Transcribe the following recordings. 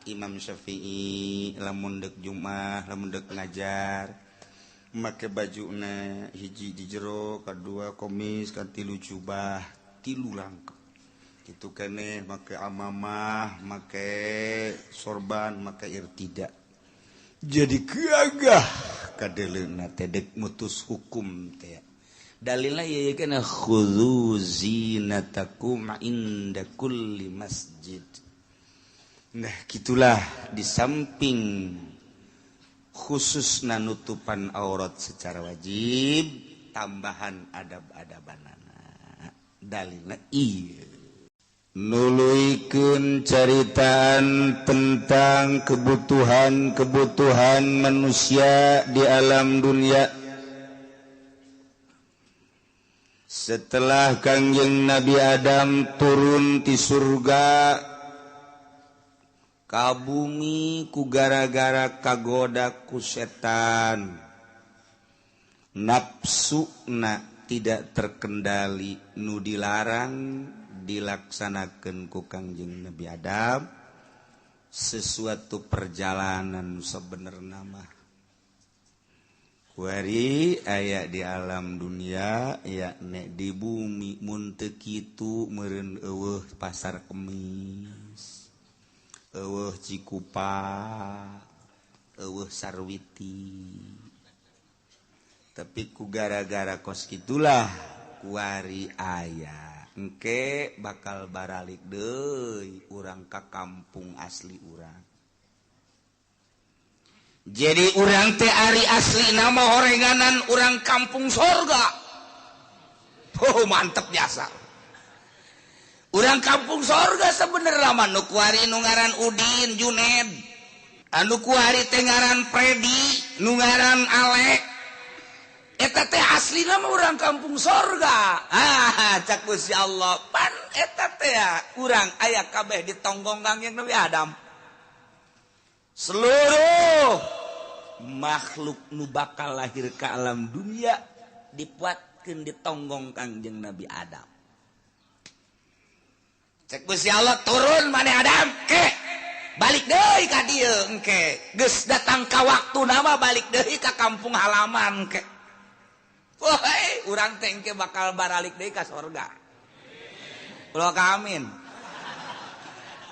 Imam Syafi'i lamun deuk Jumat lamun deuk ngajar make bajuna hiji di jero kadua komis katilu jubah tilu rangkep kitu keneh make amamah make sorban make irtida jadi gagah kadeleuna teh deuk mutus hukum teh dalilna ieu kana khudzu zinatakum inda kulli masjid. Nah gitulah di samping khusus nutupan aurat secara wajib tambahan adab-adabanana dalilna ieu nuluykeun caritaan tentang kebutuhan manusia di alam dunia setelah Kangjeng Nabi Adam turun di surga ka bumi ku gara-gara kagoda ku setan nafsuna tidak terkendali nu dilarang dilaksanakan ku Kangjeng Nabi Adam sesuatu perjalanan sebenarnya mah kuari aya di alam dunia ya nek di bumi mun teu kitu meureun eueuh pasar kemis eueuh Cikupa eueuh Sarwiti tapi ku gara-gara kos kitulah kuari aya engke bakal baralik deui urang ka kampung asli urang. Jadi urang teh ari asli nama horenganan urang kampung sorga. Oh mantep biasa. Urang kampung sorga sebenarnya mah nu kuari nu ngaran Udin Juned. Anu kuari teh ngaran Predi, nu ngaran Ale. Eta teh asli nama urang kampung sorga. Cak Gusti Allah pan eta teh urang aya kabeh di tonggong Kangjeng Nabi Adam. Seluruh makhluk nu bakal lahir ke alam dunia dipuatkeun di tonggong Kangjeng Nabi Adam. Cek Gusti Allah turun maneh Adam ke balik deui ka dieu engke geus datang ka waktu nama balik deui ka kampung halaman ke. Woi, urang teh engke bakal baralik deui ka sorga. Kulo amin.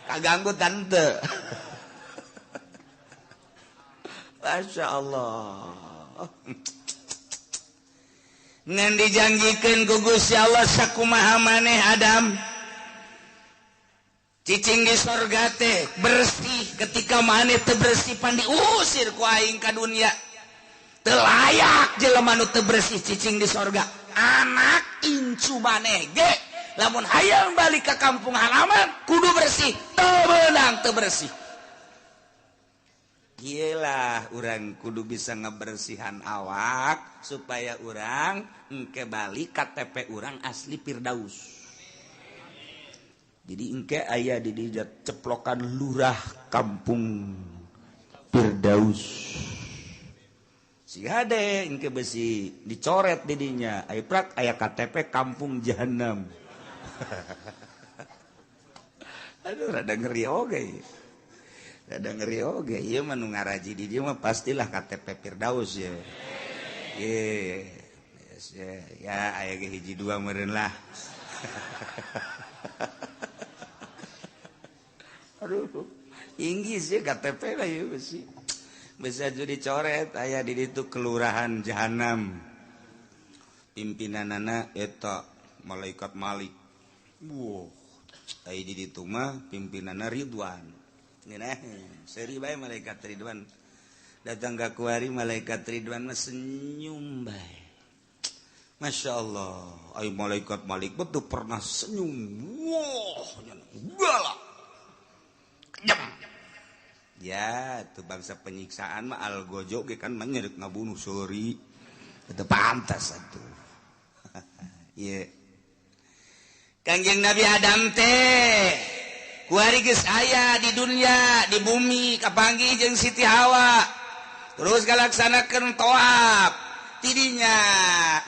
Kaganggu tante. Masya Allah. Ngan dijanjikeun ku Gusti Allah sakumaha maneh Adam. Cicing di sorga teh bersih ketika maneh teu bersih pan diusir ku aing ka dunia. Teu layak jelema nu teu bersih cicing di sorga. Anak incu maneh ge lamun hayang balik ka kampung halaman kudu bersih, teu beunang teu bersih. Iyalah urang kudu bisa ngebersihan awak supaya urang engke balik KTP urang asli Firdaus. Jadi engke aya di dieu ceplokan lurah kampung Firdaus. Si hade engke besi dicoret di dinya aya prak aya KTP kampung Jahanam. Aduh rada ngeri oge. Ada ngeri oge, ieu mah nu ngaraji di dieu mah pastilah KTP Firdaus ya. Yes, ya aya ge hiji dua meureun lah. Aduh, inggis ya KTP lah ieu besi. Bisa jadi coret aya di ditu kelurahan Jahanam. Pimpinanana eta malaikat Malik. Wow, aya di ditu mah pimpinanna Ridwan. Nah, seri bae malaikat Ridwan datang ke kuari malaikat Ridwan mah senyum bae. Masya Allah, ay malaikat Malik betul pernah senyum. Wah, galak. Kejam. Ya, itu bangsa penyiksaan mah algojo ge kan menyerek ngabunuh sori. Itu pantas atuh. Iya. Kangjeng Nabi Adam teh kuari geus aya di dunia di bumi kapanggih jeung Siti Hawa terus galaksanakeun toab tidinya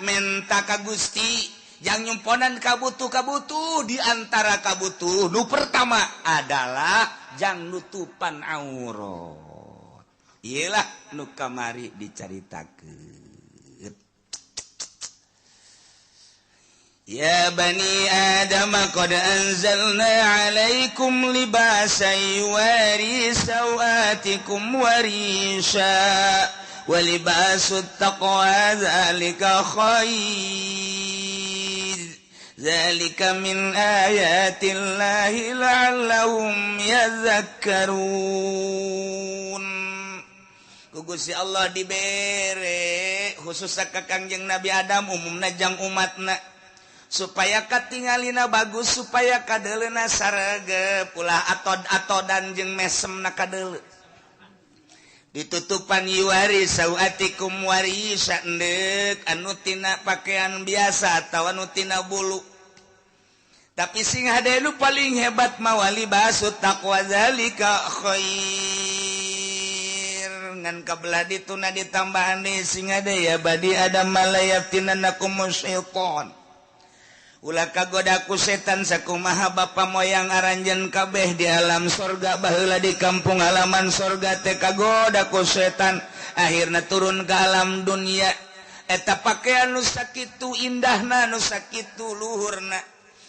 menta ka Gusti yang nyumponan kabutuh-kabutuh diantara kabutuh nu pertama adalah jang nutupan aurat. Iyalah nu kamari dicaritakeun. Ya bani Adam qad anzalna 'alaikum libasan yuwari sawatikum warisha wa libasut taqwa dzalika khair dzalika min ayatillahi la'allahum yadhakkarun. Gusti Allah dibere khusus ka Kangjeng Nabi Adam umumna jang umatna supaya katingalina bagus supaya kadeleuna sarege pula atod-atodan jeung mesemna kadele ditutupan yuwari sawatikum warisa endek anu tina pakaian biasa atawa anu tina bulu tapi sing hade nu paling hebat mah walibasut taqwa zalika khair ngan kabelah dituna ditambahan sing hade ya badi adam malayaftinanakum syaitan ulah kagodaku setan sakumaha bapa moyang aranjeun kabeh di alam sorga baheula di kampung halaman sorga teh kagodaku setan akhirna turun ke alam dunia eta pakaian nu sakitu indahna nu sakitu luhurna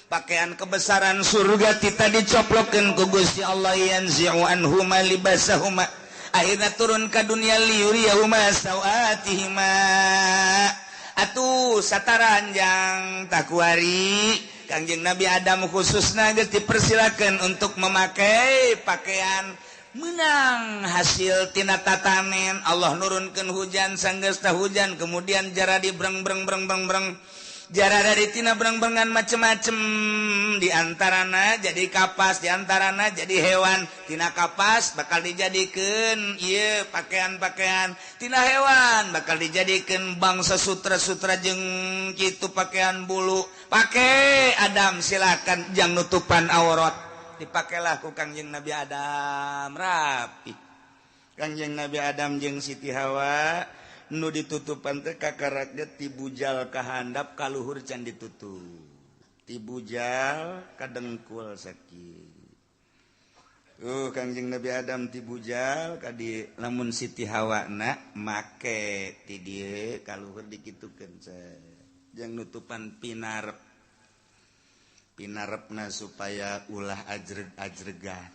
pakaian kebesaran surga kita dicoplokeun ku Gusti Allah yanzi'u anhuma libasahuma akhirna turun ke dunia liuriyahuma sawatihima. Atuh sataranjang takwari Kangjeng Nabi Adam khususna geus dipersilakan untuk memakai pakaian menang hasil tina tatanen Allah nurunkeun hujan sanggeusna hujan kemudian jara di breng jara dari tina breng-brengan macem-macem diantarana jadi kapas diantarana jadi hewan tina kapas bakal dijadikeun ieu pakaian-pakaian tina hewan bakal dijadikeun bangsa sutra-sutra jeung kitu pakaian bulu pake Adam silakan jang nutupan aurat dipakailah ku Kangjeng Nabi Adam rapi Kangjeng Nabi Adam jeung Siti Hawa nu ditutupan teh kakaraknya tibujal kahandap kaluhur can ditutup tibujal kadengkul sakit Kangjeng Nabi Adam tibujal kadi lamun Siti Hawa na make ti dieu kaluhur dikitukeun jang nutupan pinarepna supaya ulah ajregan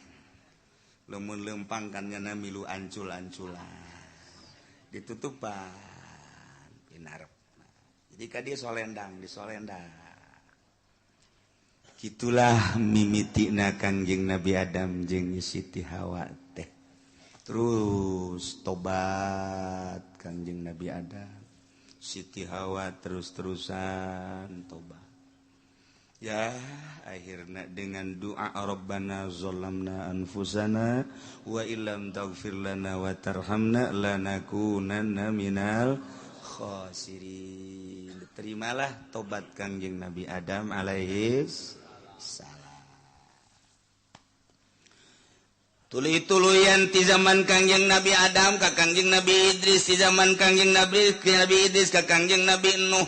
lamun leumpang kan nya milu ancul-anculan ditutupan pinarep jadi kadi solendang disolendang gitulah mimitina Kangjeng Nabi Adam jeung Siti Hawa teh terus tobat Kangjeng Nabi Adam Siti Hawa terus-terusan tobat ya akhirnya dengan doa Rabbana zalamna anfusana wa illam taghfir lana wa tarhamna lanakunanna minal khasirin. Terimalah tobat Kangjeng Nabi Adam alaihi salam. Tuluy-tuluyan ti zaman Kangjeng Nabi Adam ka Kangjeng Nabi Idris ti zaman Kangjeng Nabi Idris ka Kangjeng Nabi Nuh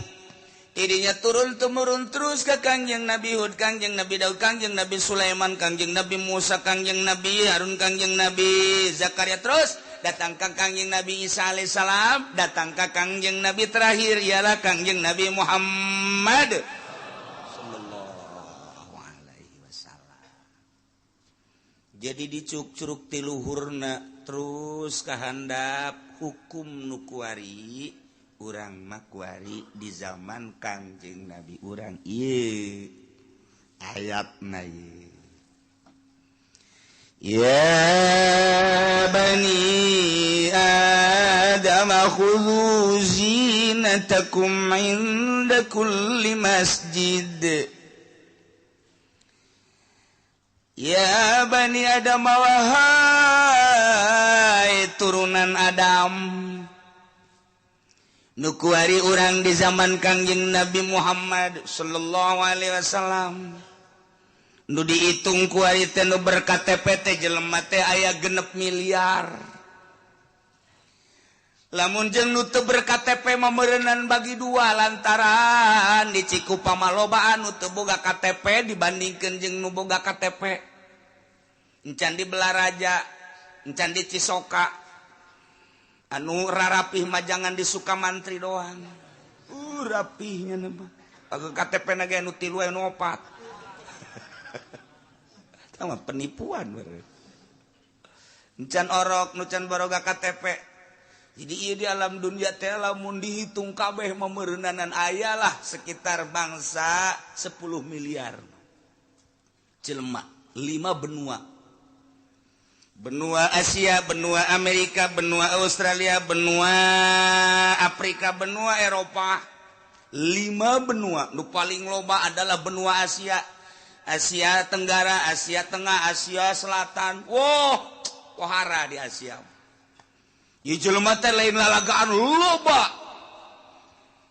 Idinya turun-temurun terus ke Kangjeng Nabi Hud, Kangjeng Nabi Daud, Kangjeng Nabi Sulaiman, Kangjeng Nabi Musa, Kangjeng Nabi Harun, Kangjeng Nabi Zakaria, terus datang ke Kangjeng Nabi Isa alaihissalam, datang ke Kangjeng Nabi terakhir ialah Kangjeng Nabi Muhammad sallallahu alaihi wasallam. Jadi dicuk-curug tiluhurna terus kahandap hukum nukuari urang makwari di zaman Kangjeng Nabi urang ieu ayatna ieu ya bani adam khudhu zinatakum inda kulli masjid ya bani adam wahai turunan Adam nukuari orang di zaman Kangjeng Nabi Muhammad sallallahu alaihi wasallam nu dihitung kuari teh nu berKTP teh jelema teh aya 6 miliar lamun jeung nu teu berKTP memerenan bagi dua lantaran di Cikupa malobaan nu teu boga KTP dibandingkeun jeung nu boga KTP. Encan di Belaraja, encan di Cisoka. Anu rarapih mah jangan di Sukamantri doang. Rapihnya mah. Age KTP na ge nu 3 anu 4. Tama penipuan bener. Encan orok nu can boga KTP. Jadi ieu di alam dunia teh lamun dihitung kabeh memerenanan ayalah sekitar bangsa 10 miliar. Jelema, 5 benua. Benua Asia, benua Amerika, benua Australia, benua Afrika, benua Eropa. 5 benua. Nu paling loba adalah benua Asia. Asia Tenggara, Asia Tengah, Asia Selatan. Wow, pohara di Asia. Ieu jelema teh lain lalagaan loba.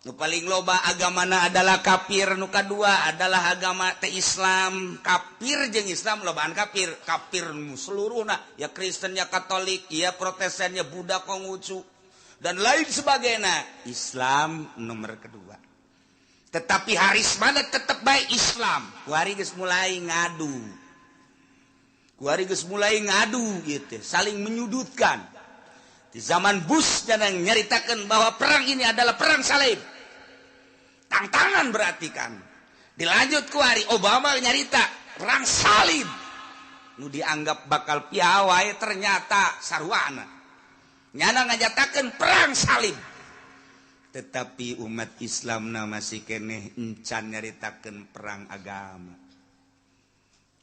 Nu paling loba agamana adalah kafir, nu kadua adalah agama teh Islam. Kafir jeung Islam lobaan kafir. Kafir seluruhna, ya Kristen, ya Katolik, ya Protestan, ya Buddha, Konghucu dan lain sebagainya. Islam nomor kedua. Tetapi haris mana tetap baik Islam. Kuari geus mulai ngadu. Kuari geus mulai ngadu gitu, saling menyudutkan. Di zaman Bush yang nyaritakan bahwa perang ini adalah perang salib. Tantangan berarti kan. Dilanjut kuari Obama nyarita perang salib. Nu dianggap bakal piawai ternyata sarwana. Nyana ngajatakan perang salib. Tetapi umat Islam masih keneh encan nyaritakan perang agama.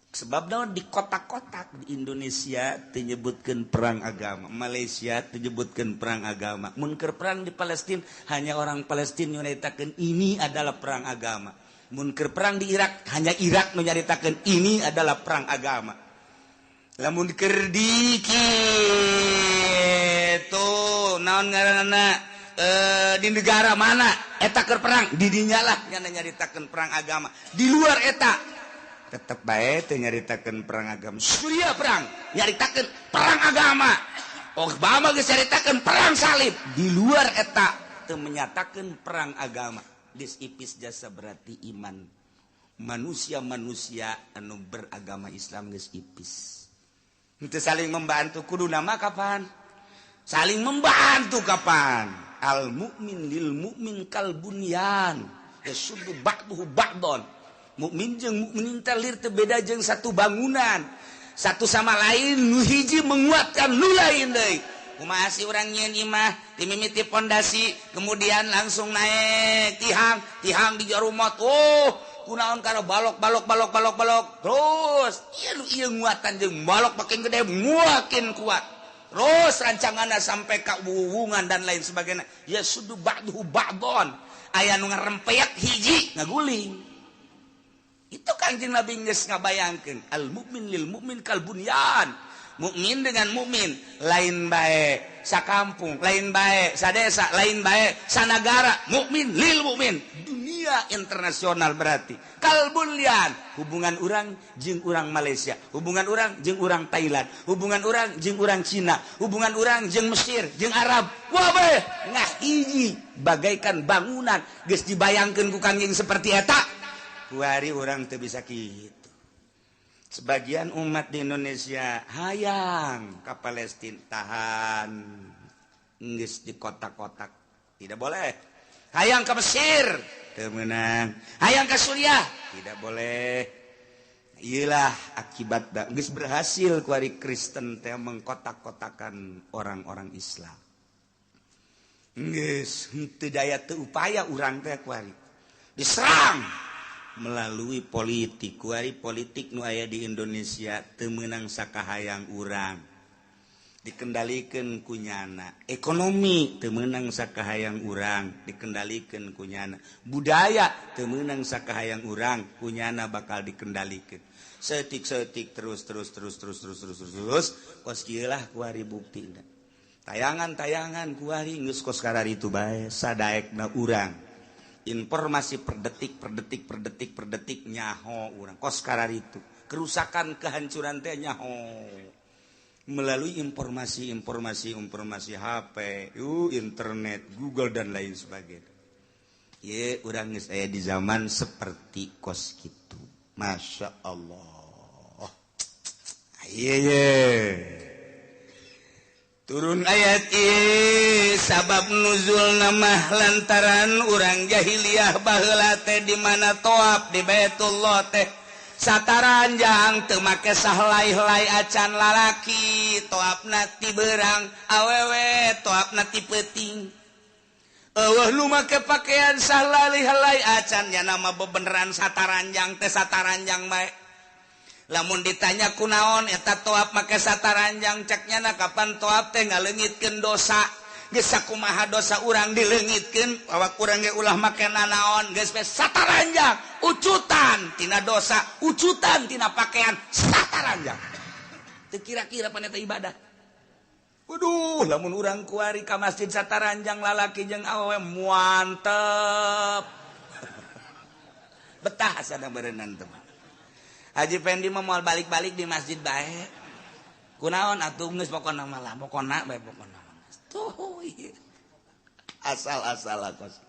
Sebabnya di kotak-kotak di Indonesia menyebutkan perang agama, Malaysia menyebutkan perang agama. Munker perang di Palestina hanya orang Palestina menyatakan ini adalah perang agama. Munker perang di Irak hanya Irak menyatakan ini adalah perang agama. Lamun keur di kitu naon ngaranna di negara mana eta keur perang di dinya lah nya nyaritakeun perang agama. Di luar eta tetap baik nyaritakan perang agama. Syria perang nyaritakan perang agama. Obama geus nyaritakan perang salib. Di luar eta teu menyatakan perang agama. Dis ipis jasa berarti iman manusia-manusia anu beragama Islam geus ipis. Henteu saling membantu kudu nama kapan? Saling membantu kapan? Al mukmin lil mukmin kal bunyan yasuddu ba'duhu ba'don. Mukmin jeung mukmin telir teu beda jeung satu bangunan. Satu sama lain nu hiji menguatkan nu lain deui. Kumaha si urang nyieun imah dimimiti pondasi kemudian langsung naik tihang di jarumot. Oh, kunaon kana balok. Terus ieu nguatan jeung balok makin gede makin kuat. Terus rancanganna sampai ka wuwungan dan lain sebagainya. Ya sudu ba'duhu ba'don. Aya nu ngarempeak hiji ngaguling. Itu Kanjeng Nabi geus ngabayangkeun al mukmin lil mukmin kal bunyan. Mukmin dengan mukmin lain bae sakampung, lain bae sadesa, lain bae sanagara. Mukmin lil mukmin dunia internasional berarti kal bunyan. Hubungan urang jeung urang Malaysia, hubungan urang jeung urang Thailand, hubungan urang jeung urang Cina, hubungan urang jeung Mesir, jeung Arab. Wah bae ngah hiji bagaikan bangunan geus dibayangkeun ku Kanjeng seperti eta. Kuari orang teu bisa kitu. Sebagian umat di Indonesia hayang ke Palestina tahan geus di kotak-kotak. Tidak boleh. Hayang ke Mesir teu meunang. Hayang ke Suriah tidak boleh. Iyalah akibat geus berhasil kuari Kristen teh mengkotak-kotakan orang-orang Islam. Geus henteu daya teu upaya urang teh kuari. Diserang melalui politik. Kuari politik nu aya di Indonesia teu meunang sakahayang urang. Dikendalikeun ku nyana. Ekonomi teu meunang sakahayang urang, dikendalikeun ku nyana. Budaya teu meunang sakahayang urang, ku nyana bakal dikendalikeun. Setik-setik terus kos kieu lah kuari buktina. Tayangan-tayangan kuari geus kos kararitu bae sadaekna urang. Informasi per detik nyaho urang kos karar itu kerusakan kehancuran teh nyaho melalui informasi HP, internet, Google dan lain sebagainya. Ye, urang geus aya di zaman seperti kos kitu. Masya Allah. Turun ayat ieu sabab nuzul nama lantaran urang jahiliyah baheula teh di mana toab di Baitullah teh sataranjang teu make sahelai-helai acan lalaki, toapna ti beurang awewe, toapna ti peuting. Eueuh nu make pakaian sahelai-helai acan nya nama bebeneran sataranjang teh sataranjang bae. Lamun ditanya kunaon eta toap make sataranjang ceknya na kapan toap teh ngaleungitkeun dosa. Geus sakumaha dosa urang dileungitkeun awak urang ge ulah make nanaon geus sataranjang ucutan tina dosa ucutan tina pakaian sataranjang teu kira-kira pan eta ibadah. Waduh lamun urang kuari ka masjid sataranjang lalaki jeung awewe mantep betah sadang berenang teman. Haji Pendi mah moal balik-balik di masjid bae kunaon atuh geus pokona mah lah pokona bae pokona tuh iya. Asal-asal kos.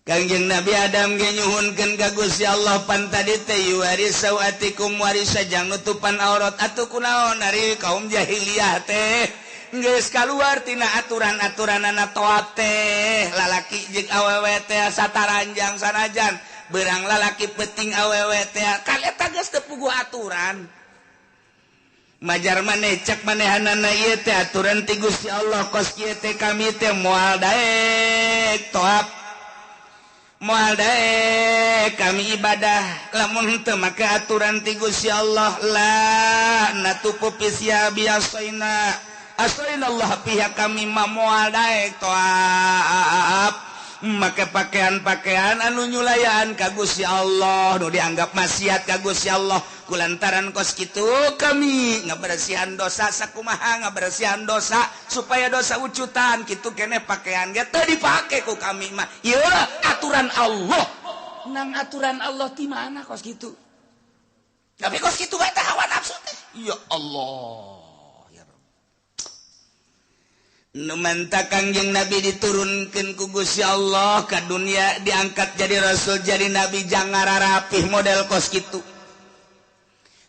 Kangjeng Nabi Adam ge nyuhunkeun ka Gusti Allah pan tadi teh yuwaris sawatikum warisa jang nutupan aurat atuh kunaon ari kaum jahiliyah teh geus kaluar tina aturan-aturanana toat teh lalaki jeung awewe teh sataranjang sanajan beurang lalaki peuting awewe teh kan eta geus teu puguh aturan. Majar maneh cek manehanana ieu teh aturan ti Gusti Allah kos kieu teh kami teh moal daek toab moal daek kami ibadah lamun teu make aturan ti Gusti Allah la natupu pisya biasaina asaina Allah pihak kami mah moal daek toab make pakaian-pakaian anu nyulayan ka Gusti Allah nu dianggap maksiat ka Gusti Allah kulantaran kos kitu kami ngabersihan dosa sakumaha ngabersihan dosa supaya dosa ucutan kitu keneh pakaian ge teu dipake ku kami mah ieu aturan Allah nang aturan Allah ti mana kos kitu tapi kos kitu bae teh hawa nafsu teh ya Allah ya Rabb nu manta Kangjeng Nabi diturunkeun ku Gusti Allah ka dunia diangkat jadi rasul jadi nabi jangan rapih model kos kitu.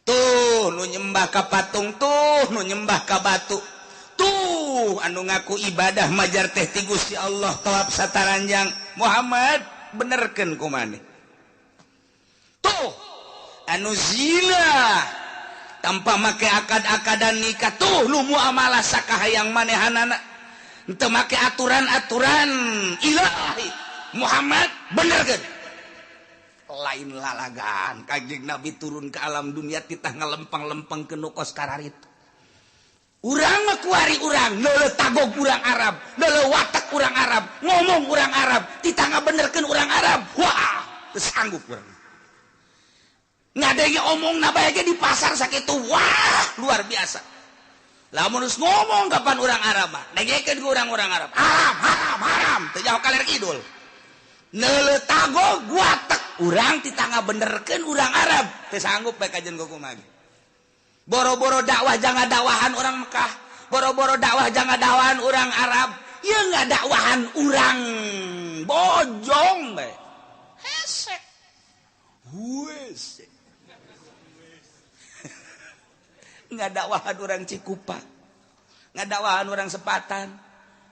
Tuh nu nyembah ka patung tuh nu nyembah ka batu tuh anu ngaku ibadah majar teh ti Gusti Allah tawab sataranjang Muhammad benerkeun kumaneh tuh anu zina tanpa make akad-akadan nikah tuh nu muamalah sakahayang manehanana teu make aturan-aturan ilahi Muhammad benerkeun lain lalagan Kangjeng Nabi turun ke alam dunia titah ngalempang-lempeng ke nukos kararit urang mah kuari urang leuleuh tagog urang Arab leuleuh watak urang Arab ngomong urang Arab titah ngabenerkeun urang Arab wah teu sanggup urang ngadenge omongna bae ge di pasar sakitu wah luar biasa lamun geus ngomong kapan urang Arab mah dengekeun ku urang-urang Arab haram teu jauh kaler kidul neuleuh tagog watak urang titangga benerkeun urang Arab teu sanggup bae kajen kumaha boro-boro dakwah jangan dakwahan urang Mekah boro-boro dakwah jangan dakwahan urang Arab ieu ngadakwahan urang bojong bae hese ngadakwahan urang Cikupa ngadakwahan urang Sepatan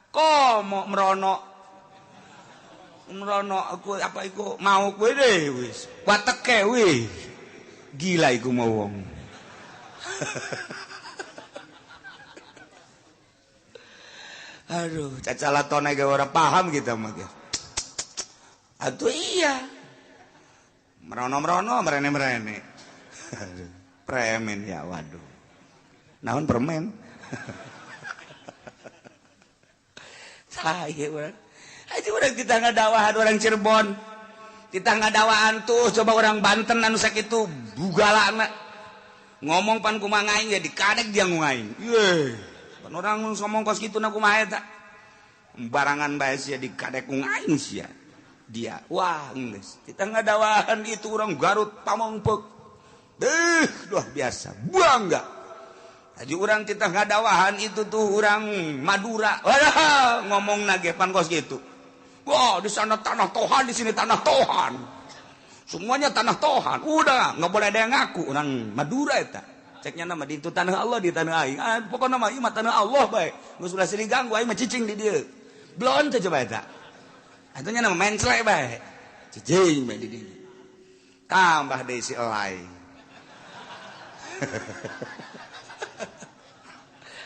komo merono aku apa iku mau kowe deh wis wateke weh gila iku mau wong aduh cacalatona ge ora paham kita mah ge atuh iya merono merene premen ya waduh naon permen saya urang aja urang kita ngadawahan orang Cirebon kita ngadawahan tuh coba orang Banten anu sakitu bugalana ngomong pan kumaha ngaing ya dikadek dia ngaing ye pan orang ngomong kos kitu na kumaha eta barangan bae sia dikadek ngaing sia dia wah geus kita ngadawahan itu orang Garut Pamongpeuk luar biasa bangga Haji urang kita ngadawahan itu tuh urang Madura. Ngomong nage pan kos gitu. Wah, di sana tanah Tuhan, di sini tanah Tuhan. Semuanya tanah Tuhan. Udah, nggak boleh ada yang ngaku orang Madura eta. Ceknya nama di itu tanah Allah di tanah aing. Pokoknya nama ieu mah tanah Allah bae. Geus ulah sini ganggu aing mah cicing di dieu. Blon teh coba eta. Atunya nama menclek bae. Cicing bae di dieu. Tambah deui si elai.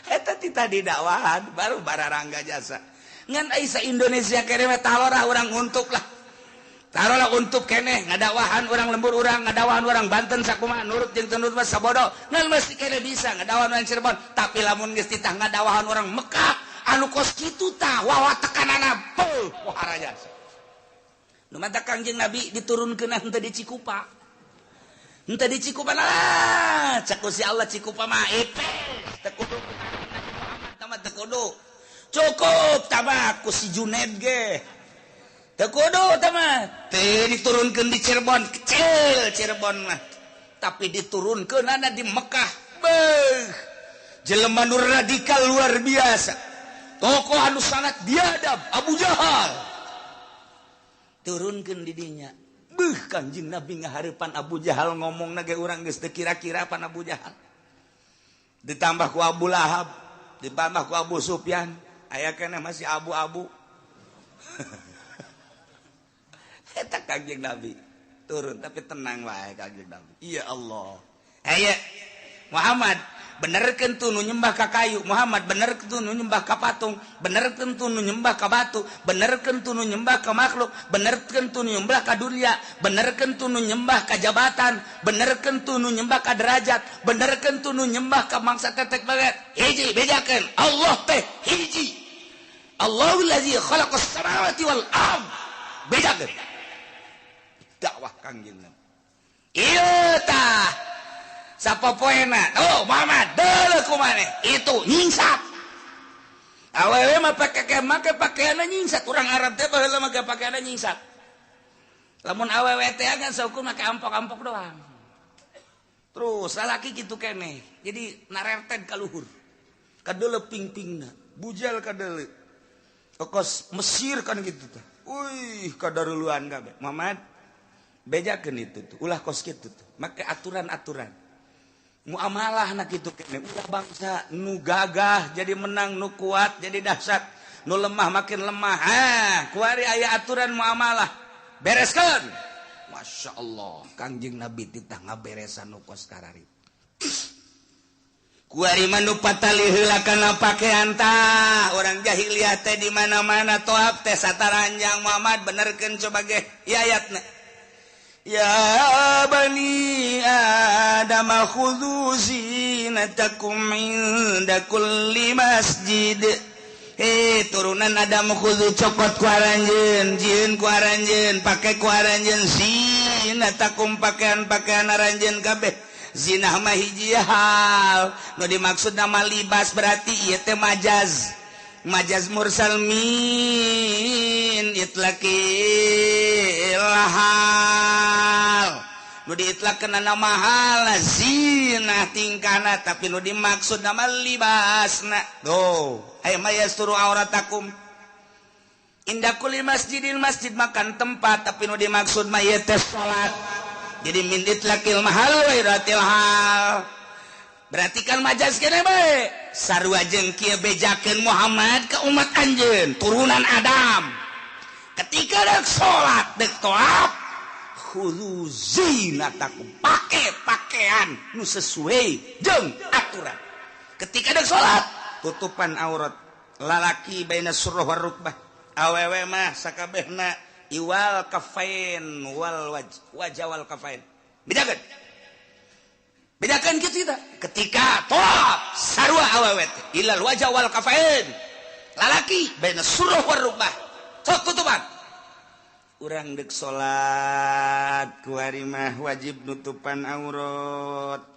Eta tadi dakwahan baru bararangga jasa ngan aya Indonesia keneh talora urang untuk lah tarolah untuk keneh ngadakwahan urang lembur urang ngadakwahan urang Banten sakumaha nurut jeung teu nurut mah sabodo ngan mesti keneh bisa ngadakwahan urang Cirebon tapi lamun geus ditah ngadakwahan urang Mekah anu kos kitu tah wawa tekanana peuh pohara jasa nu mata Kangjeng Nabi diturunkeun henteu di Cikupa henteu di Cikupa lah cak si Allah Cikupa mah teu kudu tekudu cukup tamak ku si Junaid ge tekudu tamak teh diturunkeun di Cirebon kecil Cirebon mah tapi diturunkeun ana di Mekah beuh jelema nu radikal luar biasa tokoh anu sangat biadab Abu Jahal turunkeun di dinya beuh Kanjeng Nabi ngahareupan Abu Jahal ngomongna ge urang geus teu kira-kira pan Abu Jahal ditambah ku Abu Lahab ditambah ku Abu Sufyan aya keneh masih abu-abu eta Kanjeng Nabi turun tapi tenang wae Kanjeng Nabi iya Allah aya Muhammad benerkeun tuh nu nyembah ka kayu Muhammad benerkeun tuh nu nyembah ka patung benerkeun tuh nu nyembah ka batu benerkeun tuh nu nyembah ka makhluk benerkeun tuh nu nyembah ka dunia benerkeun tuh nu nyembah ka jabatan benerkeun tuh nu nyembah ka derajat benerkeun tuh nu nyembah ka mangsa tetek banget hiji bedakeun Allah teh hiji Allahul ladzi khalaqas samawati wal ard bedakeun dakwah Kangjeng Nabi ieu tah sapopoena oh Muhammad deuleu kumaneh itu nyingsat awewe mah make pakaianna nyingsat urang Arab teh baheula make pakaianna nyingsat lamun awewe teh kan saukur make ampok-ampok doang terus lalaki kitu keneh jadi narerted ka luhur kadeuleu ping-pingna bujal kadeuleu kos Mesir kan gitu teh uih kadaruluan kabeh Muhammad bejakeun itu tuh ulah kos kitu tuh make aturan-aturan muamalah nak itu kene ulah bangsa nu gagah jadi menang nu kuat jadi dahsyat nu lemah makin lemah kuari aya aturan muamalah bereskeun Masya Allah Kangjeng Nabi titah ngaberesan nu kos karari kuari mah nu patali heula kana pakaian tah urang jahiliyah teh di mana-mana toab teh sataranjang Muhammad benerkeun coba ge ayatna Ya bani Adam khudhu zinatakum inda kulli masjid. Turunan Adam khudhu copot ku aranjeun, jieun ku aranjeun, pake ku aranjeun zinatakum pakaian-pakaian aranjeun kabeh. Zinah mah hiji hal. Nu dimaksud nama libas berarti ieu teh majaz. Majaz mursal min itlaqil hal nu diitlaqkeun nama hal zinah tingkahna tapi nu dimaksud nama libasna tuh ay mayasturu auratakum inda kulli masjidil masjid makan tempat tapi nu dimaksud mah ieu teh salat jadi min itlaqil mahal wa iratil hal berarti kan majaz kene bae sarua jeung kieu bejakeun Muhammad ka umat anjeun turunan Adam ketika deuk salat deuk toab khudhu zinatakum pake pakaian nu sesuai jeung aturan ketika deuk salat tutupan aurat lalaki baina surah war rukbah awewe mah sakabehna iwal kafain wal wajh wal kafain bedakeun bedakan kita ketika toab sarua awet ilal wajah wal kafain lalaki baina surah war rukbah sok tutupan urang deuk salat kuari mah wajib nutupan aurat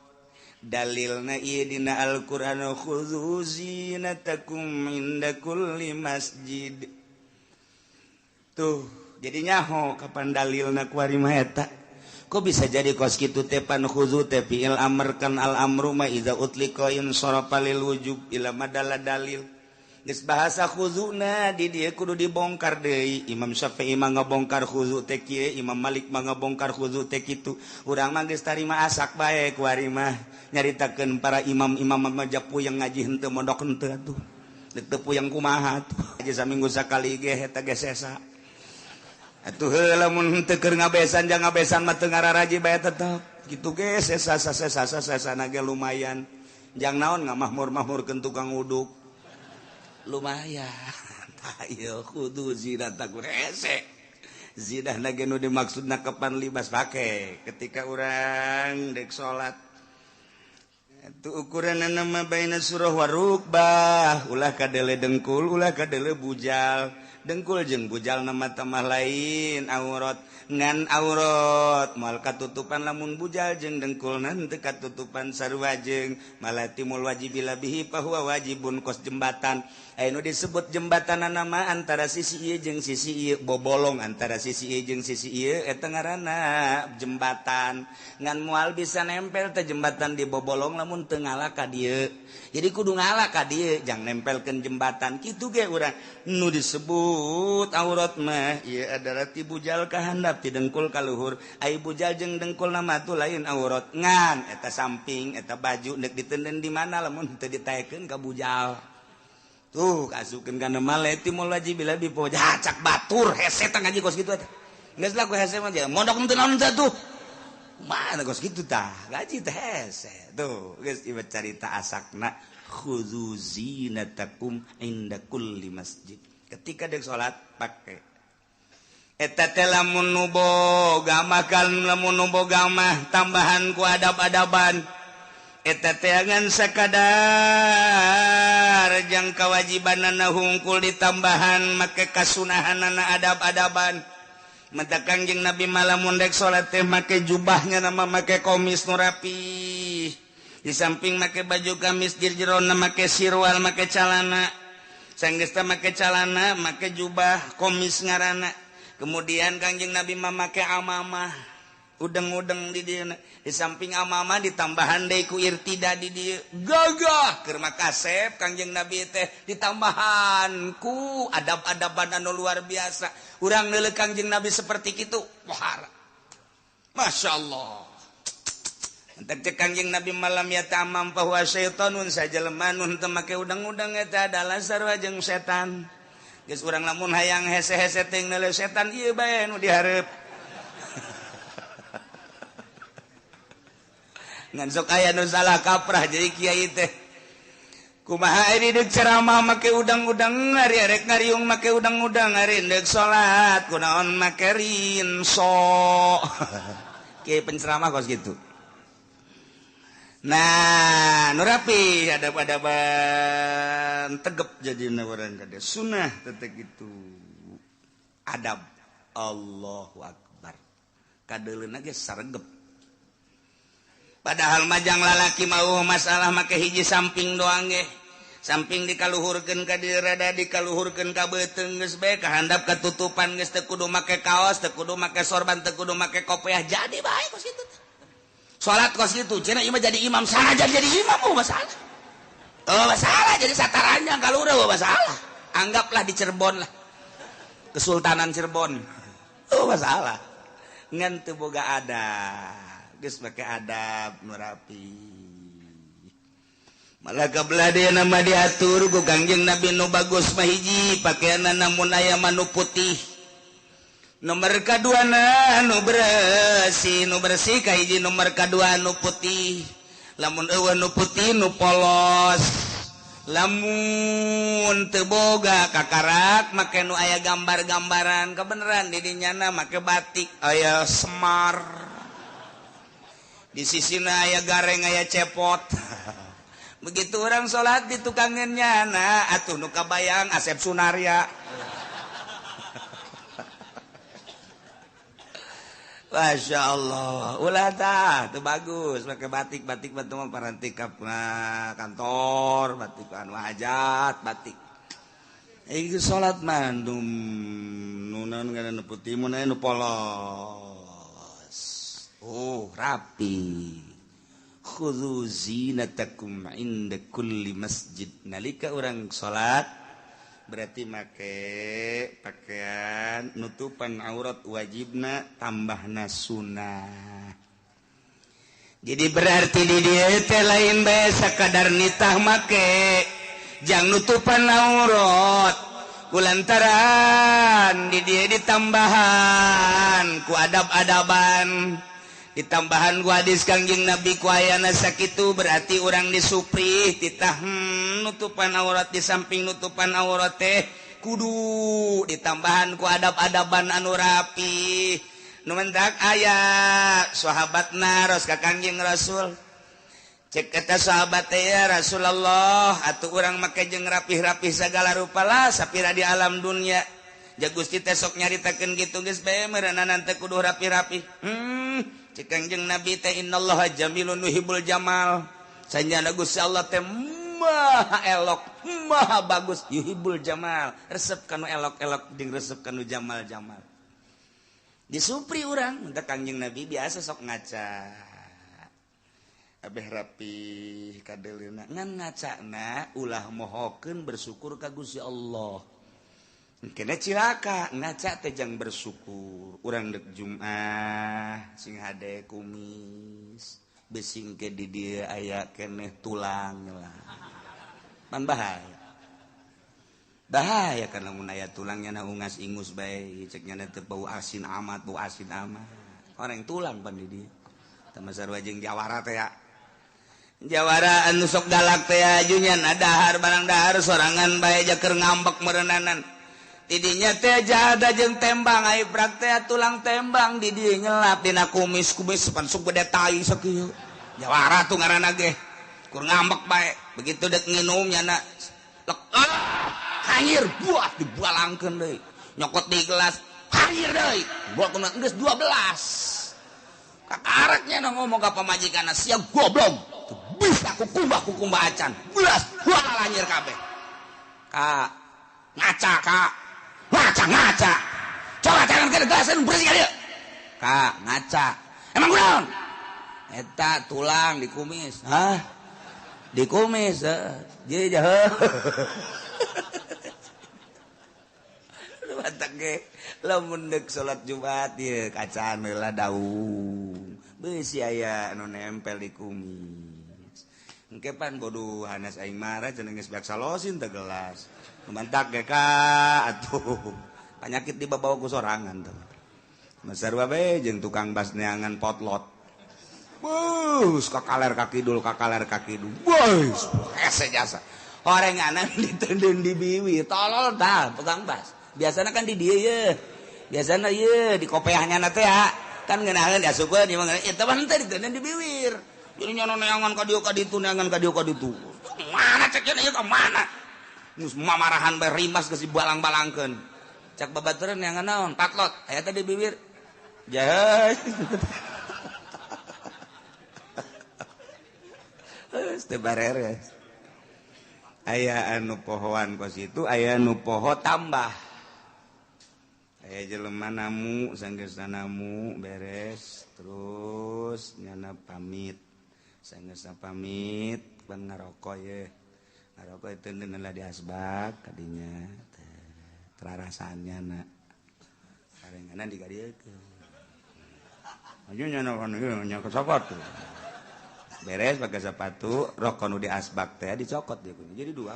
dalilna ieu dina Al-Qur'an khudzu zinatakum inda kulli masjid tuh jadi nyaho kapan dalilna kuari mah eta kok bisa jadi kos kitu teh pan khuzu teh fi'il amr kan al amru ma iza utliqa in sarafa lil wujub ila madalla dalil geus bahasa khuzuna di dieu kudu dibongkar deui. Imam Syafi'i mah ngabongkar khuzu teh kieu, Imam Malik mah ngabongkar khuzu teh kitu. Urang mah geus tarima asak bae kuari mah nyaritakeun para imam-imam mazhab yang ngaji henteu mondok henteu atuh deuk teu puyeng kumaha atuh aja saminggu sakali ge eta ge sesa atuh heula mun teu keur ngabesan jang ngabesan mah teu ngararaji bae tetep kitu ge sesa ge lumayan jang naon ngamahmur-mahmurkeun tukang uduk lumayan ieu kudu zina takur hese zina ge nu dimaksudna kapan libas pake ketika urang dek salat itu ukuran nama baina surah warukbah ulah kadele dengkul ulah kadele bujal dengkul jeung bujal nama tamah lain aurat ngan aurat mal katutupan lamun bujal jeung dengkul teu katutupan sarua jeung malatimul wajibil bihi bahwa wajibun kos jembatan anu disebut jembatan nama antara sisi ieu jeung sisi ieu bobolong antara sisi ieu jeung sisi ieu eta ngaranna jembatan ngan moal bisa nempel teh jembatan di bobolong lamun teu ngalah ka dieu jadi kudu ngalah ka dieu jang nempelkeun jembatan kitu ge urang nu disebut aurat mah ieu adalah ti bujal ka handap ti dengkul ka luhur ai bujal jeung dengkul nama tu lain aurat ngan eta samping eta baju neuk diteuneun di mana lamun teu ditaekeun ka bujal tuh kasukeun kana maleti mul wajib bila bipoja cak batur hese tah ngaji kos kitu eta geus lah ku hese mah mondok teu naon teh tuh mana kos kitu tah ngaji teh hese tuh geus ieu carita asakna khuzu zinatakum inda kulli masjid ketika dek salat pake eta teh lamun nu boga makan lamun nu boga mah tambahan ku adab-adaban eta teh ngan sakadar jang kawajibanana hungkul ditambahan make kasunahanana adab-adaban mata Kangjeng Nabi malamun dek salat teh make jubahnya nama make komis nu rapi di samping make baju gamis di jerona make sirwal make calana sanggeus teh make calana make jubah komis ngaranna kemudian Kangjeng Nabi mah make amamah udeng-udeng di dieu di samping amamah ditambahan deui ku irtida di dieu gagah keur makasep Kangjeng Nabi teh ditambahan ku adab-adaban anu luar biasa urang neuleuk Kangjeng Nabi seperti kitu pohara masyaallah entek cek Kangjeng Nabi malam ya tamam bahwa syaitanun sajelema nu teu make udeng-udeng eta adalah sarua jeung setan geus urang lamun hayang hese-hese teh neuleuk setan ieu bae nu dihareup ngan sok aya nu salah kaprah jadi kiai teh kumaha ari deuk ceramah make udang-udang ari arek ngariung make udang-udang ari deuk salat kunaon make rinso kiai penceramah kos gitu nah nu rapi adab-adaban tegep jadina urang kade sunnah teh kitu adab Allahu akbar kadeuleuna ge saregep padahal majang lalaki mau masalah make hiji samping doang ge samping dikaluhurkeun ka dieu rada dikaluhurkeun ka beuteung geus bae kahandap katutupan geus teu kudu make kaos teu kudu make sorban teu kudu make kopiah jadi bae kos kitu salat kos kitu cenah ieu mah jadi imam saja jadi imam masalah masalah jadi sataranya kaluhur masalah anggaplah di Cirebon lah Kesultanan Cirebon masalah ngan teu boga adab geus make adab nu rapi malah kabelah dia nama diatur ku Kangjeng Nabi nu bagus mah hiji pakaianna namun aya manu putih nomor kaduana nu bersih ka hiji nomor kadua nu putih lamun eueuh nu putih nu polos lamun teu boga kakarak make nu aya gambar-gambaran kebeneran di dinyana make batik aya semar di sisina aya gareng aya cepot begitu orang salat di tukangeunnya nah atuh nu kabayang Asep Sunaria Masya Allah ulah tah teu bagus make batik-batik batu mah paranti ka kantor batik anu hajat batik ieu salat mah nu naon ngaranna putih mun aya nu polos rapi khudzu zinatakum inda kulli masjid nalika urang salat berarti make pakaian nutupan aurat wajibna tambahna sunnah. Jadi berarti di dieu teh lain bae sakadar nitah make jang nutupan aurat kulantaran di dieu ditambahan ku adab-adaban ditambahan ku hadis Kangjeng Nabi ku ayana sakitu berarti urang disupri titah nutupan aurat di samping nutupan aurat teh kudu ditambahan ku adab-adaban anu rapi nu mentak aya sahabatna ros ka Kangjeng Rasul cek kata sahabat teh ya Rasulullah atuh urang make jeung rapih-rapih sagala rupa lah sapira di alam dunia jak Gusti teh sok nyaritakeun kitu geus bae meureunan teh kudu rapi-rapi cek Kangjeng Nabi teh innallaha jamilun yuhibbul jamal sanjana Gusti Allah teh maha elok maha bagus yuhibbul jamal resep kanu elok-elok jeung resep kanu jamal-jamal disupri urang minta Kangjeng Nabi biasa sok ngaca abeh rapi kadelina ngan ngacana ulah mohokeun bersyukur ka Gusti Allah kena cilaka ngaca teh jang bersyukur urang dek Jumat sing hade kumis besing ke di dieu aya keneh tulang lah man bahaya kan lamun aya tulangnya na ungas ingus bae ceknya teh bau asin amat orang tulang pan di dieu tah masarua jeung jawara teh ya jawara anu sok galak teh ajunya dahar barang dahar sorangan bae jakeur ngambek meureunanan tidinya teh jada jeung tembang ai prak teh tulang tembang di dieu nyelap dina kumis-kumis pan sok gede tai sakieu jawara tuh ngaranna ge kur ngambek bae begitu dek nginum nyana hanyir buah dibalangkeun deui nyokot di gelas hanyir deui buah kuna geus 12 kakareknya na ngomong ka pamajikanna sia goblok bisa kukumbah acan belas buah lanyir kabeh ka ngaca coba jangan ke gelasan bersih ka dieu ka ngaca emang kunaon eta tulang di kumis di kumis jadi batak ge lamun deuk salat Jumat ieu kacaan heula daung beusi aya anu nempel di kumis engke pan bodoh hanas aing marah cenah geus beak salosin teh gelas mantak ge ka atuh panyakit dibawa ku sorangan teh masarua bae jeung tukang bas neangan potlot bus kakaler kaki dul boys hese jasa horenganan ditendun di biwi tolol tah tukang bas biasana kan di dieu ye biasana ye di kopeahnya na teh kan ngeunaheun asukeun ieu mah eta mah teh ditendun di bibir jadi nyono neangan ka dieu ka ditu mana cek ieu ka mana geus mamarahan bae rimas geus dibalang-balangkeun cak babaturan neangan naon patlot aya teh di bibir jahe teu bareres aya anu pohoan kos itu aya anu poho tambah aya jelema namu sanggeusna namu beres terus nyana pamit sanggeusna pamit ban ngaroko ye ngaroko teu neula di asbak kadinya terarasannya na sarenganan dikadiekeun aju nyana kana ieu nya kesapatu beres pakai sepatu rok nu di asbak teh dicokot dia punya jadi 2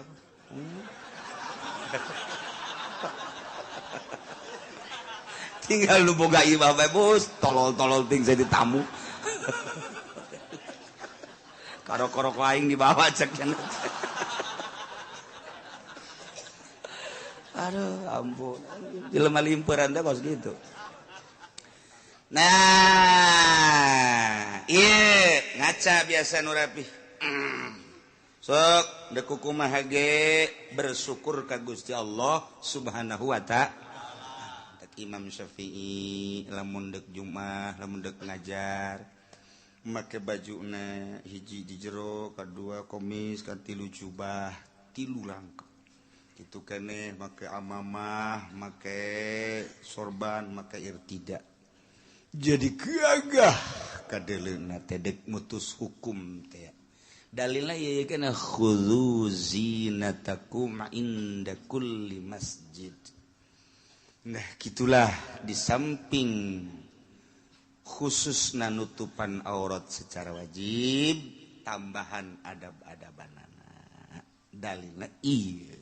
tinggal lu boga imah bae bos tolol ting saya ditamu karok-karok lain dibawa ceknya aduh ampun jelema limperan teh kos gitu nah iya ngaca biasa nu rapih sok dek kumaha ge bersyukur ka Gusti Allah Subhanahu wa ta'ala Imam Syafi'i lamun dek Jumat lamun dek ngajar make bajuna hiji di jero kadua komis katilu jubah tilu langkah kitu keneh make amamah make sorban make irtida jadi gagah kadelena tedek mutus hukum teh dalilna ieu kana khudzu zinatakum inda kulli masjid. Nah gitulah di samping khusus nutupan aurat secara wajib tambahan adab-adabanana dalilna ieu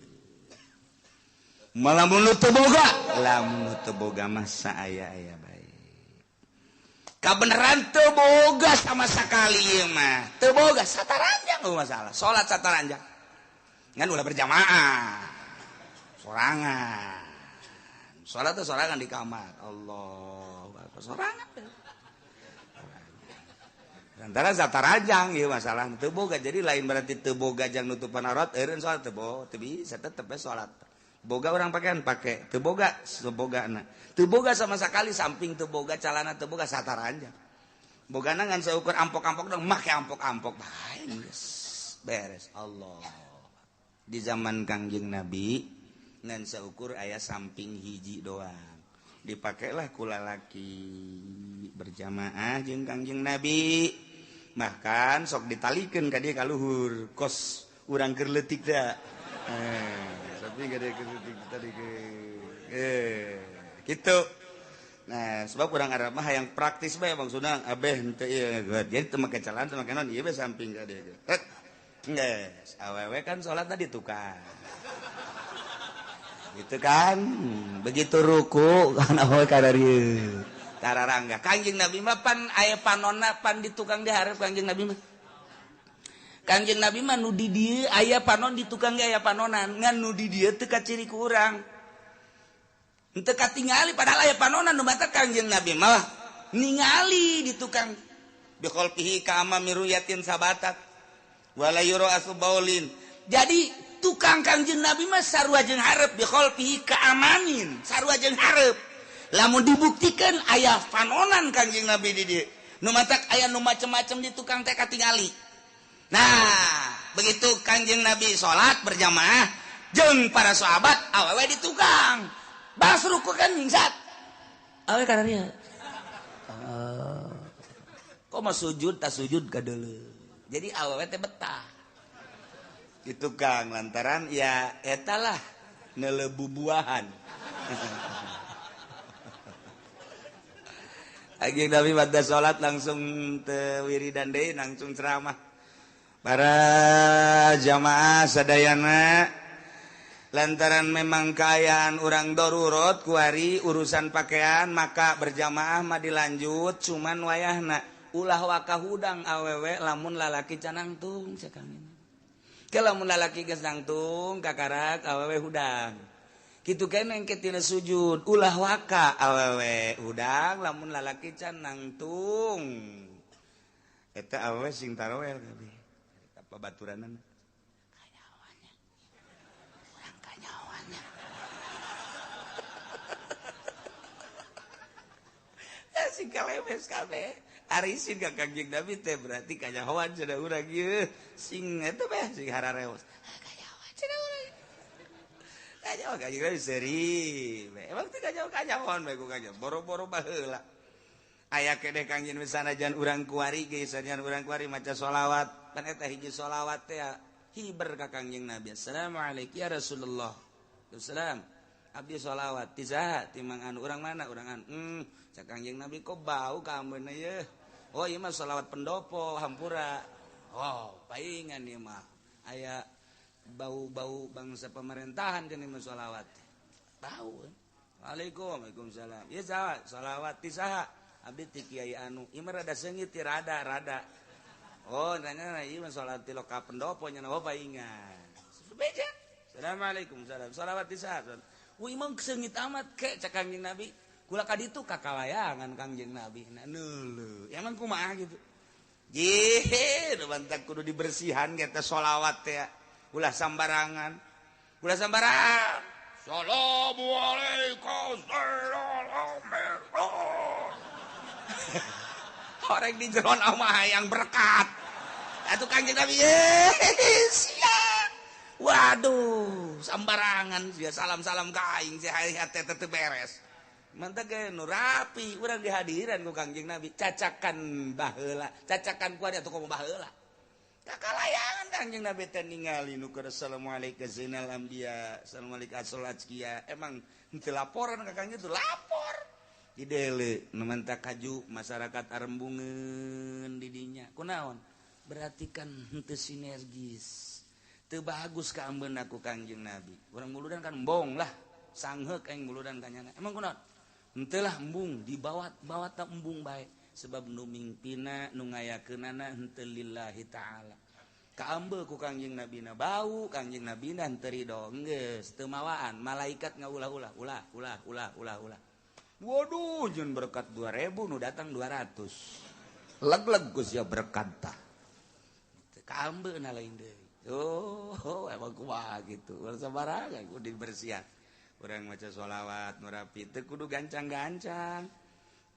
malah mun teu boga lamun teu boga mah saaya-aya bae kabeneran teu boga sama sakali ieu mah teu boga sataranjang masalah salat sataranjang ngan ulah berjamaah sorangan salat teh sorangan di kamar Allahu akbar sorangan antara sataranjang ieu masalah teu boga jadi lain berarti teu boga jang nutupan aurat eureun salat teu bisa tetep salat boga orang pakaian pakai teu boga sebogana teu boga sama sekali samping teu boga calana teu boga sataranjang bogana ngan seukur ampok-ampok dong make ampok-ampok bae beres Allah di zaman Kangjeng Nabi ngan seukur aya samping hiji doang dipakailah ku lalaki berjamaah jeung Kangjeng Nabi bahkan sok ditalikeun ka dieu ka luhur kos urang keur leutik da tapi gak ada kritik tadi gitu. Nah sebab orang Arab mah yang praktis bae Bang Sunang abeh henteu ieu jadi teu make calana teu make naon ieu bae samping ka dieu geus awewe kan salatna di tukang gitu kan begitu ruku kan awewe ka dieu tararangga Kangjeng Nabi mah pan aya panonna pan di tukang dihareup Kangjeng Nabi mah Kangjeng Nabi mah nu di dieu aya panon di tukang ge aya panonan ngan nu di dieu teu kaciri ku urang henteu katingali padahal aya panonan nu mata Kangjeng Nabi mah ningali di tukang bi qalbihi ka amami ruyatin sabatat wala yura asbaulin jadi tukang Kangjeng Nabi mah sarua jeung hareup bi qalbihi ka amamin sarua jeung hareup lamun dibuktikan aya panonan Kangjeng Nabi di dieu nu mata aya nu macem-macem di tukang teh katingali. Nah, begitu Kangjeng Nabi sholat berjamaah, jeung para sahabat awewe di tukang. Bas ruku kan mingsat. Awewe kana dieu. Kok mah sujud tak sujud ka deuleu. Jadi awewe teh betah. Di tukang lantaran ya eta lah neuleububuahan. Kangjeng Nabi pada sholat langsung teu wiridan deui langsung ceramah. Para jamaah sadayana lantaran memang kaayaan urang darurat kuari urusan pakaian maka berjamaah mah dilanjut cuman wayahna ulah waka hudang awewe lamun lalaki can nangtung cakangin ke lamun lalaki geus nangtung kakarak awewe hudang kitu keneh engke tina sujud ulah waka awewe hudang lamun lalaki can nangtung eta awewe sing tarawel kabeh babaturanna kanyawannya urang kanyawannya sing kalewes kabeh arisin ka Kangjeng Nabi teh berarti kanyawan cenah urang ieu sing eta bae sing harareos kanyawan cenah urang kanyawan Kangjeng Nabi seri emang teh kanyawan bae ku kanyawan boro-boro baheula aya kedeh Kangjeng Nabi sanajan urang kuari ge sanajan urang kuari maca sholawat kan eta hiji sholawat teh hiber ka Kangjeng Nabi assalamualaikum ya Rasulullah assalam abdi sholawat tisaha timang anu urang mana urang anu cak Kangjeng Nabi kok bau ka ambeuna ye oh ieu mah sholawat pendopo hampura oh paingan ieu mah aya bau-bau bangsa pemerintahan cenah mah sholawat bau Waalaikumsalam ieu saha sholawat tisaha abdi ti kiai anu ieu mah rada seungit ti rada oh nanya ieu mah salat ti loka pendopo nya oh paingan beja assalamualaikum salam salawat tisaha ieu mah seungit amat ke cak Kangjeng Nabi kula ka ditu kakalayangan Kangjeng Nabi na neuleuh emang kumaha gitu jih bantak kudu dibersihan eta sholawat teh ulah sambarangan assalamualaikum orang di jeron amah yang berkat atuh Kangjeng Nabi siap waduh sambarangan sia salam-salam ka aing sia hayat teh teu beres mantap ge nu rapi urang dihadiran ku Kangjeng Nabi cacakan baheula cacakan ku ada toko baheula kakalayangan Kangjeng Nabi teh ningali nu keur assalamualaikum zainal anbiya assalamualaikum assolazkiya emang teu laporan ka Kangjeng teu lapor didele nu mantap kaju masyarakat arembungeun di dinya kunaon berarti kan henteu sinergis teu bagus ka ambeuna ku Kangjeng Nabi urang muludan kan embong lah sangheuk aing muludan kanyana emang kunaon henteu lah embung dibawa tak embung bae sebab nu mingpina nu ngayakeunana henteu lillahi taala kaambeul ku Kangjeng Nabina bau Kangjeng Nabina henteu ridho geus teu mawaan malaikat ngaulah-ulah ulah waduh jeung berkat 2000 nu datang 200 leg-leg geus ya berkat tah kaambeuna lain deui oh emang kumaha gitu sabaraha kudu dibersihan urang maca sholawat nu rapi teu kudu gancang-gancang